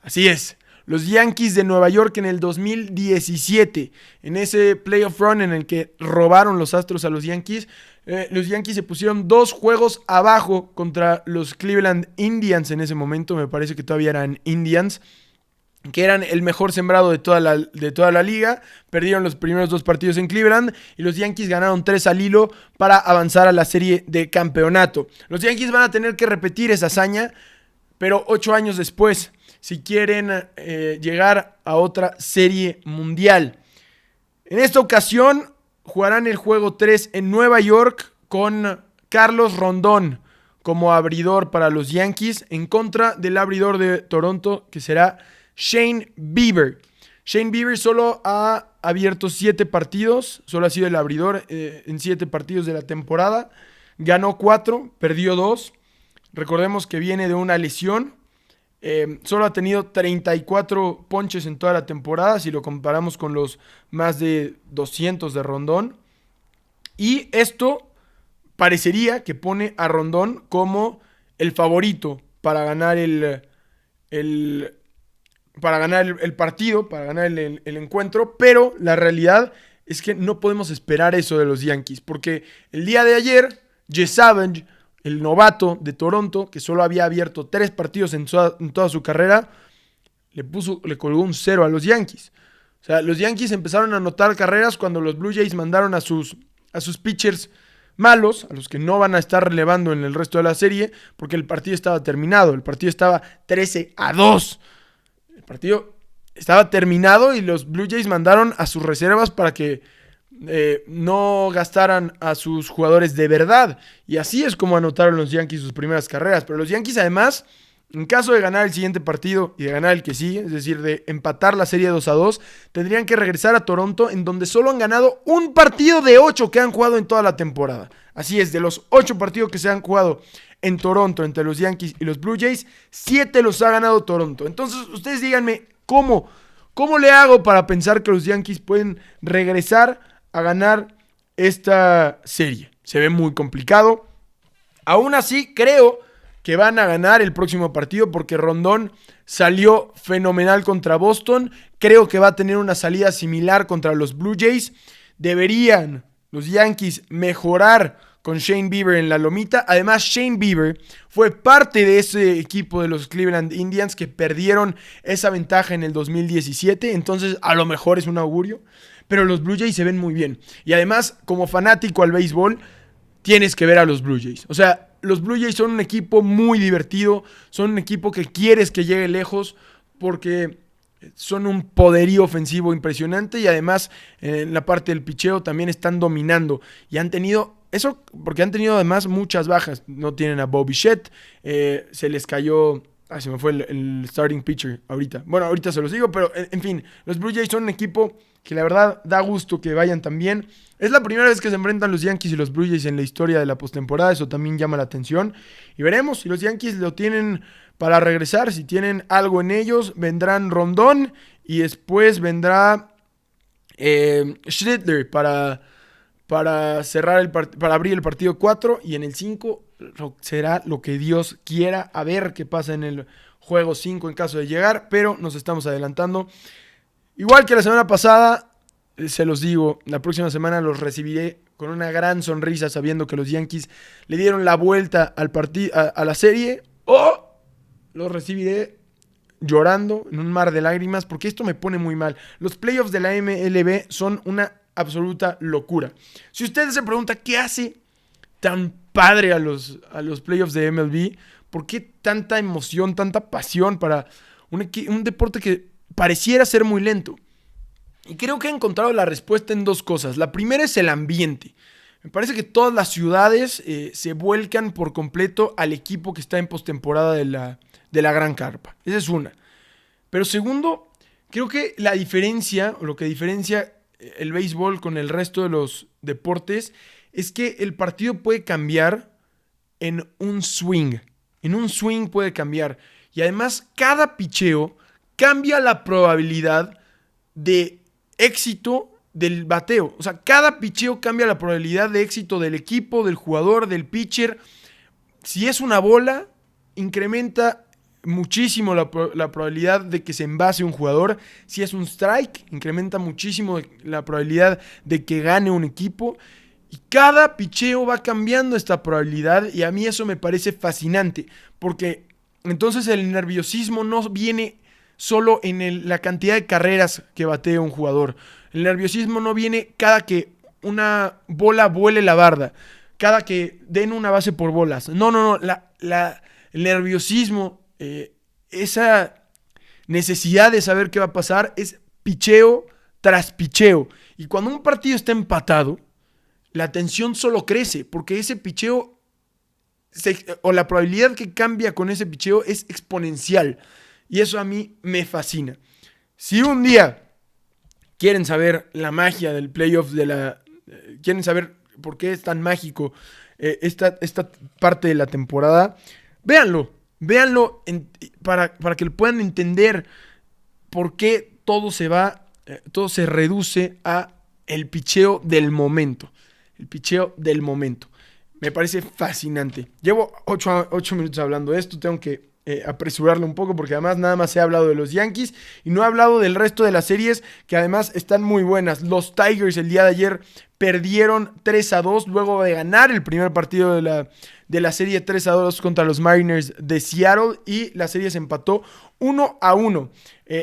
Así es. Los Yankees de Nueva York en el 2017, en ese playoff run en el que robaron los Astros a los Yankees se pusieron 2 juegos abajo contra los Cleveland Indians en ese momento, me parece que todavía eran Indians, que eran el mejor sembrado de toda la liga. Perdieron los primeros 2 partidos en Cleveland y los Yankees ganaron 3 al hilo para avanzar a la serie de campeonato. Los Yankees van a tener que repetir esa hazaña, pero 8 años después, si quieren llegar a otra serie mundial. En esta ocasión jugarán el juego 3 en Nueva York con Carlos Rondón como abridor para los Yankees en contra del abridor de Toronto, que será Shane Bieber. Shane Bieber solo ha abierto 7 partidos, solo ha sido el abridor en 7 partidos de la temporada. Ganó 4, perdió 2. Recordemos que viene de una lesión. Solo ha tenido 34 ponches en toda la temporada, si lo comparamos con los más de 200 de Rondón. Y esto parecería que pone a Rondón como el favorito para ganar el partido, para ganar el encuentro. Pero la realidad es que no podemos esperar eso de los Yankees, porque el día de ayer, Jesse Savage, el novato de Toronto, que solo había abierto 3 partidos en toda su carrera, le colgó un 0 a los Yankees. O sea, los Yankees empezaron a anotar carreras cuando los Blue Jays mandaron a sus pitchers malos, a los que no van a estar relevando en el resto de la serie, porque el partido estaba terminado. El partido estaba 13-2. El partido estaba terminado y los Blue Jays mandaron a sus reservas para que no gastaran a sus jugadores de verdad. Y así es como anotaron los Yankees sus primeras carreras. Pero los Yankees, además, en caso de ganar el siguiente partido y de ganar el que sigue, es decir, de empatar la serie 2-2, tendrían que regresar a Toronto, en donde solo han ganado un partido de 8 que han jugado en toda la temporada. Así es, de los 8 partidos que se han jugado en Toronto entre los Yankees y los Blue Jays, 7 los ha ganado Toronto. Entonces, ustedes díganme, ¿cómo le hago para pensar que los Yankees pueden regresar a ganar esta serie? Se ve muy complicado. Aún así, creo que van a ganar el próximo partido porque Rondón salió fenomenal contra Boston. Creo que va a tener una salida similar contra los Blue Jays. Deberían los Yankees mejorar con Shane Bieber en la lomita. Además, Shane Bieber fue parte de ese equipo de los Cleveland Indians que perdieron esa ventaja en el 2017. Entonces, a lo mejor es un augurio. Pero los Blue Jays se ven muy bien. Y además, como fanático al béisbol, tienes que ver a los Blue Jays. O sea, los Blue Jays son un equipo muy divertido. Son un equipo que quieres que llegue lejos porque son un poderío ofensivo impresionante. Y además, en la parte del picheo también están dominando. Y han tenido eso porque han tenido además muchas bajas. No tienen a Bobby Bichette. Se les cayó... se me fue el starting pitcher ahorita. Bueno, ahorita se los digo, pero en fin, los Blue Jays son un equipo que la verdad da gusto que vayan tan bien. Es la primera vez que se enfrentan los Yankees y los Blue Jays en la historia de la postemporada. Eso también llama la atención. Y veremos si los Yankees lo tienen para regresar. Si tienen algo en ellos, vendrán Rondón y después vendrá Schlittler para cerrar para abrir el partido 4 y en el 5 será lo que Dios quiera, a ver qué pasa en el juego 5 en caso de llegar, pero nos estamos adelantando. Igual que la semana pasada, se los digo, la próxima semana los recibiré con una gran sonrisa sabiendo que los Yankees le dieron la vuelta al a la serie, o los recibiré llorando en un mar de lágrimas, porque esto me pone muy mal. Los playoffs de la MLB son una absoluta locura. Si usted se pregunta qué hace tan padre a los playoffs de MLB, ¿por qué tanta emoción, tanta pasión para un deporte que pareciera ser muy lento? Y creo que he encontrado la respuesta en dos cosas. La primera es el ambiente. Me parece que todas las ciudades se vuelcan por completo al equipo que está en postemporada de la Gran Carpa. Esa es una. Pero segundo, creo que la diferencia, o lo que diferencia el béisbol con el resto de los deportes, es que el partido puede cambiar en un swing. En un swing puede cambiar. Y además, cada picheo cambia la probabilidad de éxito del bateo. O sea, cada picheo cambia la probabilidad de éxito del equipo, del jugador, del pitcher. Si es una bola, incrementa muchísimo la probabilidad de que se envase un jugador. Si es un strike, incrementa muchísimo la probabilidad de que gane un equipo. Y cada picheo va cambiando esta probabilidad, y a mí eso me parece fascinante, porque entonces el nerviosismo no viene solo en la cantidad de carreras que batea un jugador. El nerviosismo no viene cada que una bola vuele la barda, cada que den una base por bolas. No. El nerviosismo, esa necesidad de saber qué va a pasar, es picheo tras picheo. Y cuando un partido está empatado, la tensión solo crece, porque ese picheo, o la probabilidad que cambia con ese picheo es exponencial. Y eso a mí me fascina. Si un día quieren saber la magia del playoff, quieren saber por qué es tan mágico esta parte de la temporada, véanlo para que puedan entender por qué todo se reduce a el picheo del momento. El picheo del momento. Me parece fascinante. Llevo 8 minutos hablando de esto, tengo que apresurarlo un poco, porque además nada más he hablado de los Yankees y no he hablado del resto de las series, que además están muy buenas. Los Tigers el día de ayer perdieron 3-2 luego de ganar el primer partido de la serie 3-2 contra los Mariners de Seattle, y la serie se empató 1-1.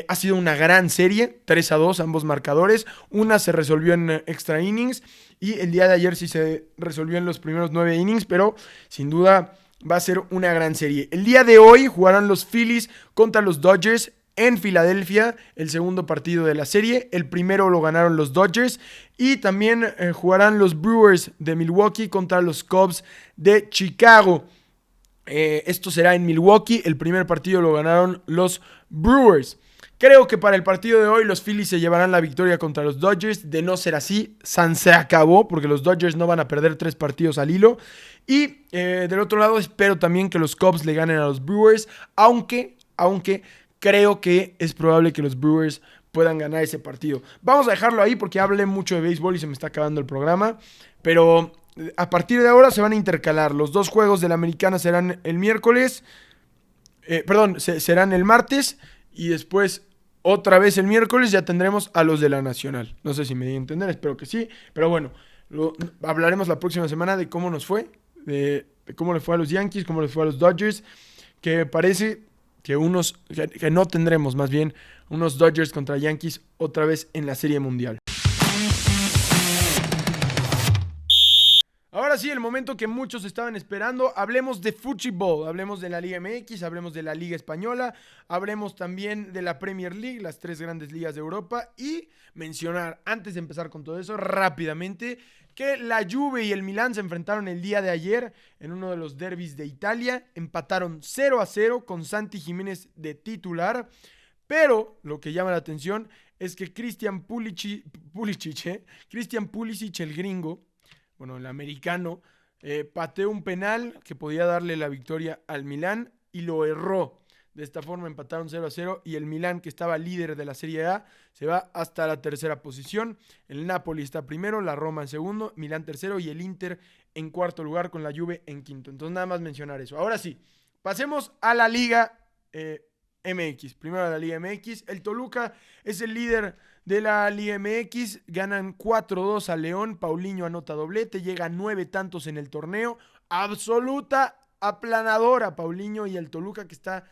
Ha sido una gran serie, 3-2 ambos marcadores. Una se resolvió en extra innings y el día de ayer sí se resolvió en los primeros 9 innings, pero sin duda va a ser una gran serie. El día de hoy jugarán los Phillies contra los Dodgers en Filadelfia, el segundo partido de la serie. El primero lo ganaron los Dodgers. Y también jugarán los Brewers de Milwaukee contra los Cubs de Chicago. Esto será en Milwaukee. El primer partido lo ganaron los Brewers. Creo que para el partido de hoy los Phillies se llevarán la victoria contra los Dodgers. De no ser así, se acabó, porque los Dodgers no van a perder 3 partidos al hilo. Y del otro lado espero también que los Cubs le ganen a los Brewers, aunque creo que es probable que los Brewers puedan ganar ese partido. Vamos a dejarlo ahí porque hablé mucho de béisbol y se me está acabando el programa, pero a partir de ahora se van a intercalar. Los 2 juegos de la Americana serán el miércoles, serán el martes, y después otra vez el miércoles ya tendremos a los de la Nacional. No sé si me di a entender, espero que sí, pero bueno, hablaremos la próxima semana de cómo nos fue, de cómo le fue a los Yankees, cómo les fue a los Dodgers, que parece que no tendremos, más bien, unos Dodgers contra Yankees otra vez en la Serie Mundial. Ahora sí, el momento que muchos estaban esperando. Hablemos de fútbol, hablemos de la Liga MX, hablemos de la Liga Española, hablemos también de la Premier League, las 3 grandes ligas de Europa, y mencionar, antes de empezar con todo eso, rápidamente, que la Juve y el Milán se enfrentaron el día de ayer en uno de los derbis de Italia. Empataron 0-0 con Santi Jiménez de titular, pero lo que llama la atención es que Christian Pulisic, el gringo, bueno, el americano, pateó un penal que podía darle la victoria al Milán y lo erró. De esta forma empataron 0-0 y el Milán, que estaba líder de la Serie A, se va hasta la tercera posición. El Napoli está primero, la Roma en segundo, Milán tercero y el Inter en cuarto lugar con la Juve en quinto. Entonces nada más mencionar eso. Ahora sí, pasemos a la Liga MX. Primero a la Liga MX. El Toluca es el líder de la Liga MX. Ganan 4-2 a León. Paulinho anota doblete. Llega a 9 tantos en el torneo. Absoluta aplanadora Paulinho y el Toluca, que está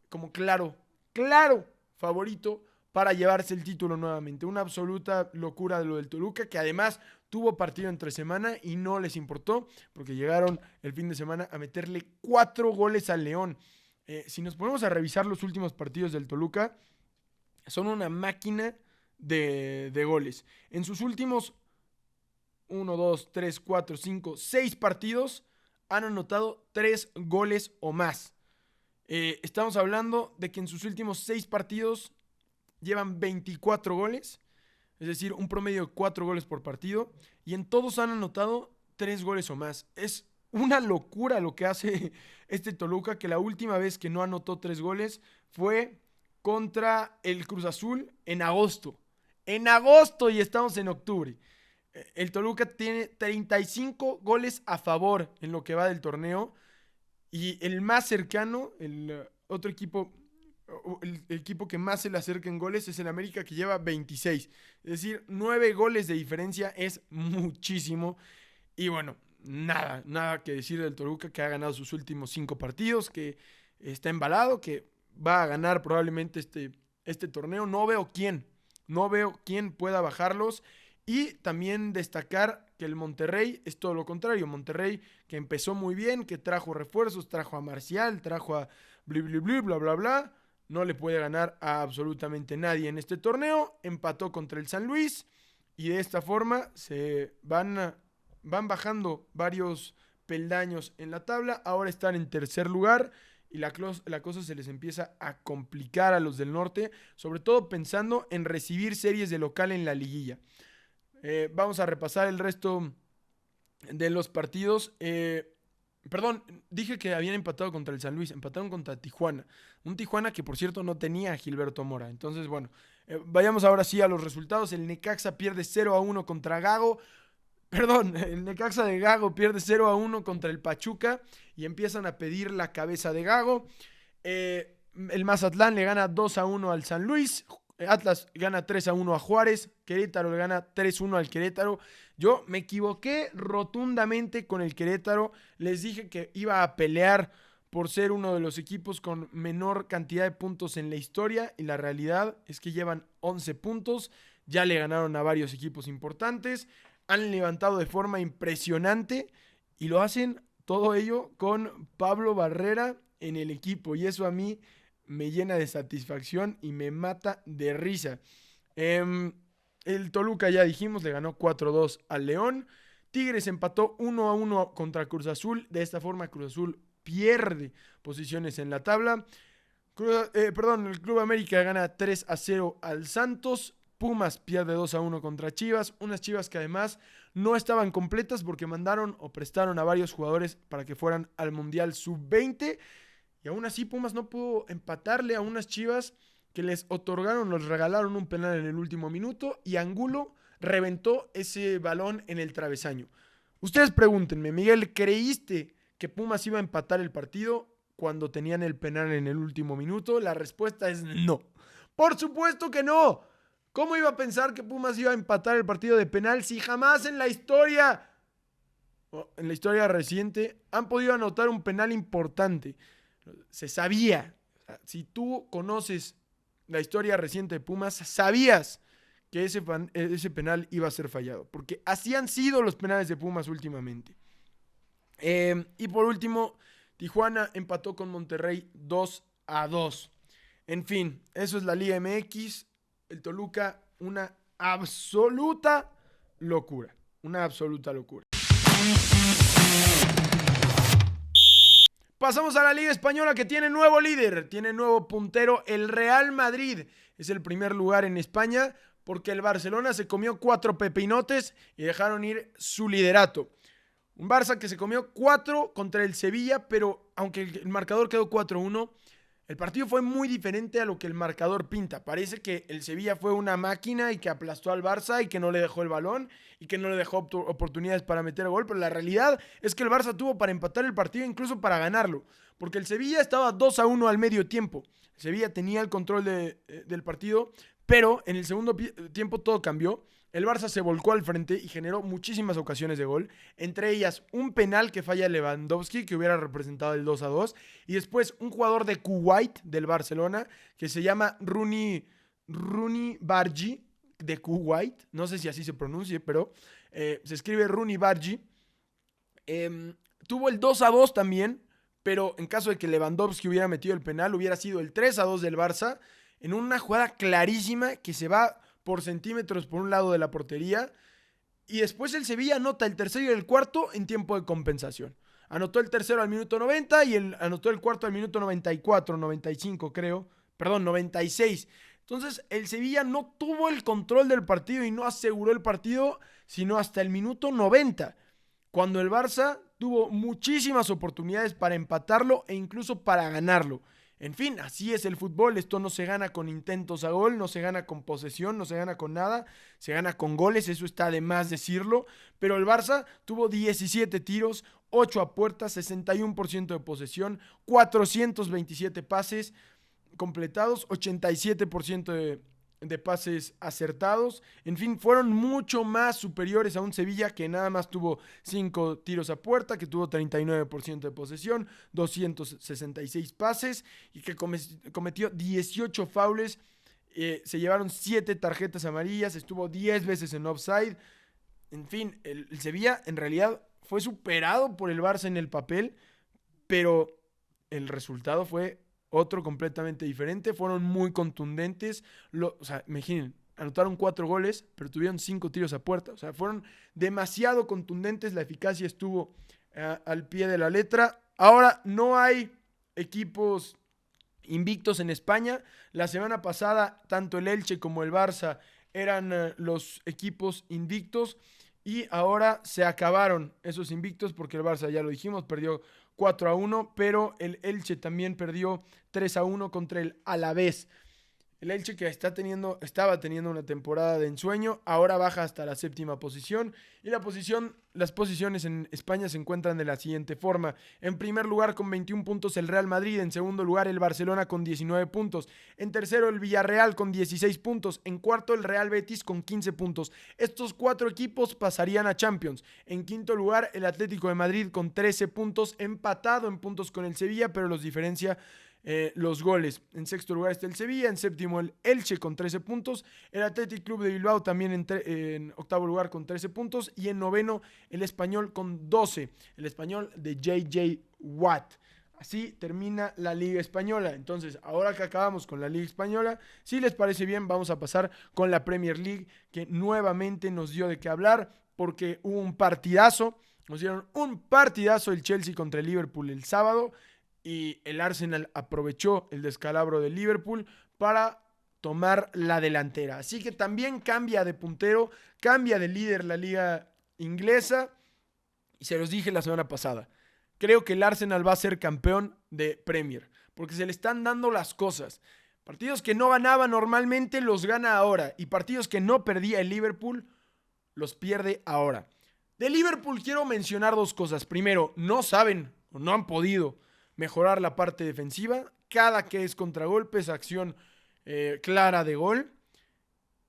como claro favorito para llevarse el título nuevamente. Una absoluta locura de lo del Toluca, que además tuvo partido entre semana y no les importó, porque llegaron el fin de semana a meterle 4 goles al León. Si nos ponemos a revisar los últimos partidos del Toluca, son una máquina de goles. En sus últimos 1, 2, 3, 4, 5, 6 partidos han anotado 3 goles o más. Estamos hablando de que en sus últimos 6 partidos llevan 24 goles, es decir, un promedio de 4 goles por partido, y en todos han anotado 3 goles o más. Es una locura lo que hace este Toluca, que la última vez que no anotó 3 goles fue contra el Cruz Azul en agosto. En agosto, y estamos en octubre. El Toluca tiene 35 goles a favor en lo que va del torneo. Y el más cercano, el otro equipo, el equipo que más se le acerca en goles es el América, que lleva 26. Es decir, 9 goles de diferencia es muchísimo. Y bueno, nada que decir del Toluca, que ha ganado sus últimos 5 partidos, que está embalado, que va a ganar probablemente este torneo. No veo quién pueda bajarlos. Y también destacar que el Monterrey es todo lo contrario. Monterrey, que empezó muy bien, que trajo refuerzos, trajo a Marcial, trajo a bla, bla, bla. No le puede ganar a absolutamente nadie en este torneo. Empató contra el San Luis. Y de esta forma se van bajando varios peldaños en la tabla. Ahora están en tercer lugar. Y la cosa se les empieza a complicar a los del norte. Sobre todo pensando en recibir series de local en la liguilla. Vamos a repasar el resto de los partidos. Perdón, dije que habían empatado contra el San Luis. Empataron contra Tijuana. Un Tijuana que, por cierto, no tenía a Gilberto Mora. Entonces, bueno, vayamos ahora sí a los resultados. El Necaxa pierde 0-1 contra Gago. Perdón, el Necaxa de Gago pierde 0-1 contra el Pachuca y empiezan a pedir la cabeza de Gago. El Mazatlán le gana 2-1 al San Luis. Atlas gana 3-1 a Juárez. Querétaro le gana 3-1 al Querétaro. Yo me equivoqué rotundamente con el Querétaro. Les dije que iba a pelear por ser uno de los equipos con menor cantidad de puntos en la historia. Y la realidad es que llevan 11 puntos. Ya le ganaron a varios equipos importantes. Han levantado de forma impresionante. Y lo hacen todo ello con Pablo Barrera en el equipo. Y eso a mí me llena de satisfacción y me mata de risa. El Toluca, ya dijimos, le ganó 4-2 al León. Tigres empató 1-1 contra Cruz Azul. De esta forma, Cruz Azul pierde posiciones en la tabla. El Club América gana 3-0 al Santos. Pumas pierde 2-1 contra Chivas. Unas Chivas que además no estaban completas porque mandaron o prestaron a varios jugadores para que fueran al Mundial Sub-20. Y aún así Pumas no pudo empatarle a unas Chivas que les regalaron un penal en el último minuto y Angulo reventó ese balón en el travesaño. Ustedes pregúntenme, Miguel, ¿creíste que Pumas iba a empatar el partido cuando tenían el penal en el último minuto? La respuesta es no. ¡Por supuesto que no! ¿Cómo iba a pensar que Pumas iba a empatar el partido de penal si jamás en la historia reciente han podido anotar un penal importante? Se sabía, si tú conoces la historia reciente de Pumas, sabías que ese penal iba a ser fallado, porque así han sido los penales de Pumas últimamente. Y por último, Tijuana empató con Monterrey 2-2. En fin, eso es la Liga MX. El Toluca, una absoluta locura. Pasamos a la Liga Española, que tiene nuevo líder, tiene nuevo puntero. El Real Madrid es el primer lugar en España porque el Barcelona se comió 4 pepinotes y dejaron ir su liderato. Un Barça que se comió 4 contra el Sevilla, pero aunque el marcador quedó 4-1, El partido fue muy diferente a lo que el marcador pinta. Parece que el Sevilla fue una máquina y que aplastó al Barça y que no le dejó el balón y que no le dejó oportunidades para meter gol, pero la realidad es que el Barça tuvo para empatar el partido, incluso para ganarlo, porque el Sevilla estaba 2-1 al medio tiempo. El Sevilla tenía el control del partido, pero en el segundo tiempo todo cambió. El Barça se volcó al frente y generó muchísimas ocasiones de gol, entre ellas un penal que falla Lewandowski, que hubiera representado el 2-2, y después un jugador de Kuwait, del Barcelona, que se llama Rooney Bargi, de Kuwait, no sé si así se pronuncie, pero se escribe Rooney Bargi. Tuvo el 2-2 también, pero en caso de que Lewandowski hubiera metido el penal, hubiera sido el 3-2 del Barça, en una jugada clarísima que se va por centímetros por un lado de la portería. Y después el Sevilla anota el tercero y el cuarto en tiempo de compensación. Anotó el tercero al minuto 90 y anotó el cuarto al minuto 94, 95 creo. Perdón, 96. Entonces el Sevilla no tuvo el control del partido y no aseguró el partido sino hasta el minuto 90, cuando el Barça tuvo muchísimas oportunidades para empatarlo e incluso para ganarlo. En fin, así es el fútbol. Esto no se gana con intentos a gol, no se gana con posesión, no se gana con nada, se gana con goles, eso está de más decirlo. Pero el Barça tuvo 17 tiros, 8 a puerta, 61% de posesión, 427 pases completados, 87% de pases acertados. En fin, fueron mucho más superiores a un Sevilla que nada más tuvo 5 tiros a puerta, que tuvo 39% de posesión, 266 pases y que cometió 18 faules. Se llevaron 7 tarjetas amarillas, estuvo 10 veces en offside. En fin, el Sevilla en realidad fue superado por el Barça en el papel, pero el resultado fue otro completamente diferente. Fueron muy contundentes. O sea, imaginen, anotaron 4 goles, pero tuvieron 5 tiros a puerta. O sea, fueron demasiado contundentes. La eficacia estuvo al pie de la letra. Ahora no hay equipos invictos en España. La semana pasada, tanto el Elche como el Barça eran los equipos invictos. Y ahora se acabaron esos invictos porque el Barça, ya lo dijimos, perdió 4-1, pero el Elche también perdió 3-1 contra el Alavés. El Elche, que estaba teniendo una temporada de ensueño, ahora baja hasta la 7ª posición. Y las posiciones en España se encuentran de la siguiente forma. En primer lugar con 21 puntos el Real Madrid. En segundo lugar el Barcelona con 19 puntos. En tercero el Villarreal con 16 puntos. En cuarto el Real Betis con 15 puntos. Estos 4 equipos pasarían a Champions. En quinto lugar el Atlético de Madrid con 13 puntos. Empatado en puntos con el Sevilla, pero los diferencia los goles. En sexto lugar está el Sevilla, en séptimo el Elche con 13 puntos, el Athletic Club de Bilbao también en octavo lugar con 13 puntos y en noveno el Español con 12, el Español de JJ Watt. Así termina la Liga Española. Entonces, ahora que acabamos con la Liga Española, si les parece bien, vamos a pasar con la Premier League, que nuevamente nos dio de qué hablar, porque hubo un partidazo. Nos dieron un partidazo el Chelsea contra el Liverpool el sábado, y el Arsenal aprovechó el descalabro del Liverpool para tomar la delantera. Así que también cambia de puntero, cambia de líder la liga inglesa. Y se los dije la semana pasada, creo que el Arsenal va a ser campeón de Premier, porque se le están dando las cosas. Partidos que no ganaba normalmente los gana ahora, y partidos que no perdía el Liverpool los pierde ahora. De Liverpool quiero mencionar 2 cosas. Primero, no saben o no han podido mejorar la parte defensiva. Cada que es contragolpes, acción clara de gol.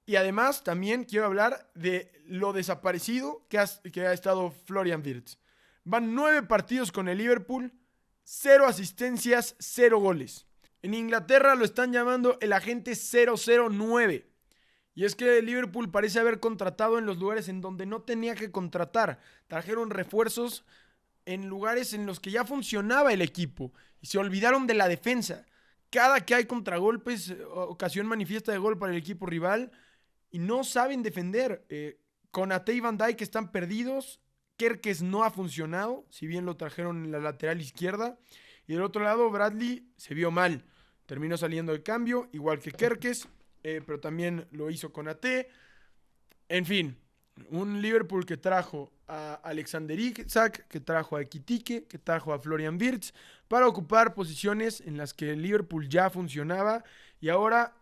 Y además también quiero hablar de lo desaparecido que ha estado Florian Wirtz. Van 9 partidos con el Liverpool, 0 asistencias, 0 goles. En Inglaterra lo están llamando el agente 009. Y es que el Liverpool parece haber contratado en los lugares en donde no tenía que contratar. Trajeron refuerzos en lugares en los que ya funcionaba el equipo y se olvidaron de la defensa. Cada que hay contragolpes, ocasión manifiesta de gol para el equipo rival y no saben defender. Konaté y Van Dijk están perdidos. Kerkez no ha funcionado, si bien lo trajeron en la lateral izquierda. Y del otro lado, Bradley se vio mal. Terminó saliendo de cambio, igual que Kerkez, pero también lo hizo Konaté. En fin, un Liverpool que trajo a Alexander Isak, que trajo a Ekitike, que trajo a Florian Wirtz, para ocupar posiciones en las que el Liverpool ya funcionaba y ahora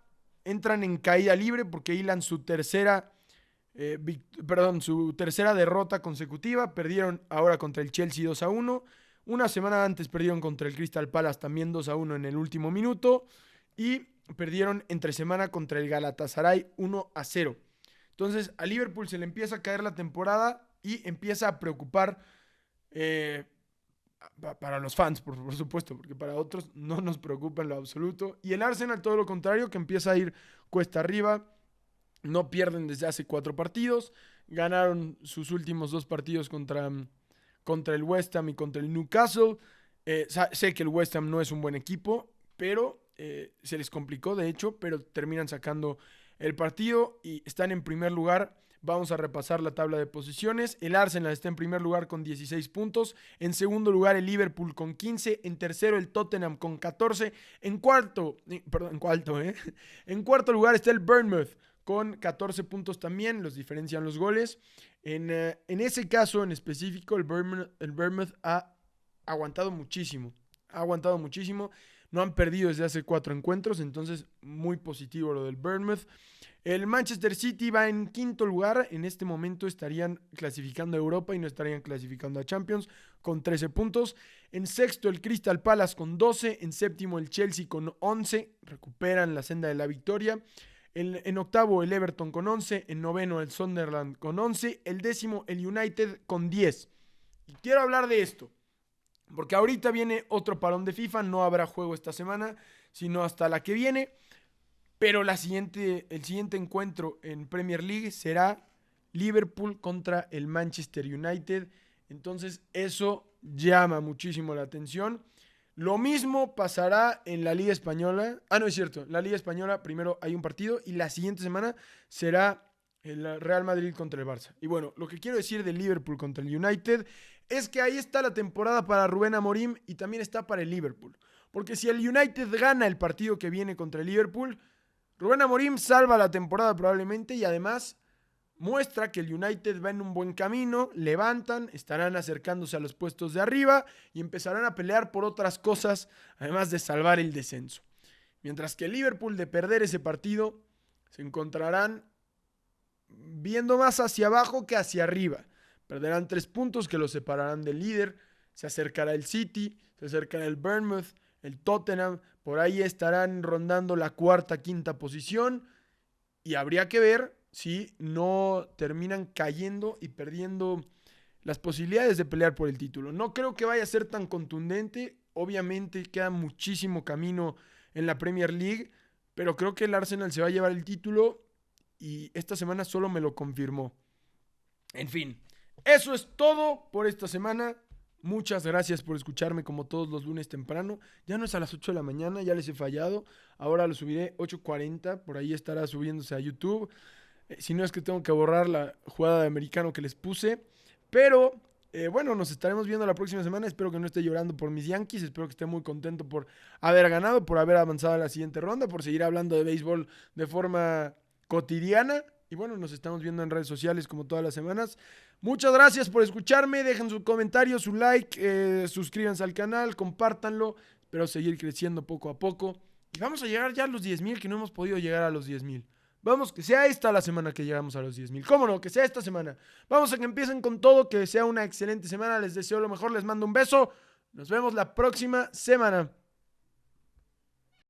entran en caída libre porque hilan su tercera derrota consecutiva. Perdieron ahora contra el Chelsea 2-1. Una semana antes perdieron contra el Crystal Palace también 2-1 en el último minuto. Y perdieron entre semana contra el Galatasaray 1-0. Entonces a Liverpool se le empieza a caer la temporada y empieza a preocupar para los fans, por supuesto, porque para otros no nos preocupa en lo absoluto. Y el Arsenal todo lo contrario, que empieza a ir cuesta arriba. No pierden desde hace 4 partidos. Ganaron sus últimos 2 partidos contra el West Ham y contra el Newcastle. Sé que el West Ham no es un buen equipo, pero se les complicó, de hecho, pero terminan sacando el partido y están en primer lugar. Vamos a repasar la tabla de posiciones. El Arsenal está en primer lugar con 16 puntos. En segundo lugar el Liverpool con 15. En tercero el Tottenham con 14. En cuarto lugar está el Bournemouth con 14 puntos también. Los diferencian los goles. En ese caso en específico el Bournemouth ha aguantado muchísimo. No han perdido desde hace 4 encuentros, entonces muy positivo lo del Bournemouth. El Manchester City va en quinto lugar. En este momento estarían clasificando a Europa y no estarían clasificando a Champions con 13 puntos. En sexto el Crystal Palace con 12. En séptimo el Chelsea con 11. Recuperan la senda de la victoria. En octavo el Everton con 11. En noveno el Sunderland con 11. El décimo el United con 10. Y quiero hablar de esto, porque ahorita viene otro parón de FIFA. No habrá juego esta semana, sino hasta la que viene. Pero el siguiente encuentro en Premier League será Liverpool contra el Manchester United. Entonces eso llama muchísimo la atención. Lo mismo pasará en la Liga Española. No es cierto. La Liga Española primero hay un partido y la siguiente semana será el Real Madrid contra el Barça. Y bueno, lo que quiero decir de Liverpool contra el United es que ahí está la temporada para Rubén Amorim y también está para el Liverpool. Porque si el United gana el partido que viene contra el Liverpool, Rubén Amorim salva la temporada probablemente y además muestra que el United va en un buen camino, levantan, estarán acercándose a los puestos de arriba y empezarán a pelear por otras cosas, además de salvar el descenso. Mientras que el Liverpool, de perder ese partido, se encontrarán viendo más hacia abajo que hacia arriba. Perderán 3 puntos que los separarán del líder, se acercará el City, se acercará el Bournemouth, el Tottenham, por ahí estarán rondando la cuarta, quinta posición y habría que ver si no terminan cayendo y perdiendo las posibilidades de pelear por el título. No creo que vaya a ser tan contundente, obviamente queda muchísimo camino en la Premier League, pero creo que el Arsenal se va a llevar el título y esta semana solo me lo confirmó. En fin, eso es todo por esta semana. Muchas gracias por escucharme como todos los lunes temprano. Ya no es a las 8 de la mañana, ya les he fallado. Ahora lo subiré 8:40, por ahí estará subiéndose a YouTube. Si no es que tengo que borrar la jugada de americano que les puse. Pero bueno, nos estaremos viendo la próxima semana. Espero que no esté llorando por mis Yankees. Espero que esté muy contento por haber ganado, por haber avanzado a la siguiente ronda, por seguir hablando de béisbol de forma cotidiana. Y bueno, nos estamos viendo en redes sociales como todas las semanas. Muchas gracias por escucharme. Dejen su comentario, su like, suscríbanse al canal, compártanlo. Espero seguir creciendo poco a poco. Y vamos a llegar ya a los 10,000, que no hemos podido llegar a los 10,000. Vamos, que sea esta la semana que llegamos a los 10,000. ¿Cómo no? Que sea esta semana. Vamos a que empiecen con todo, que sea una excelente semana. Les deseo lo mejor, les mando un beso. Nos vemos la próxima semana.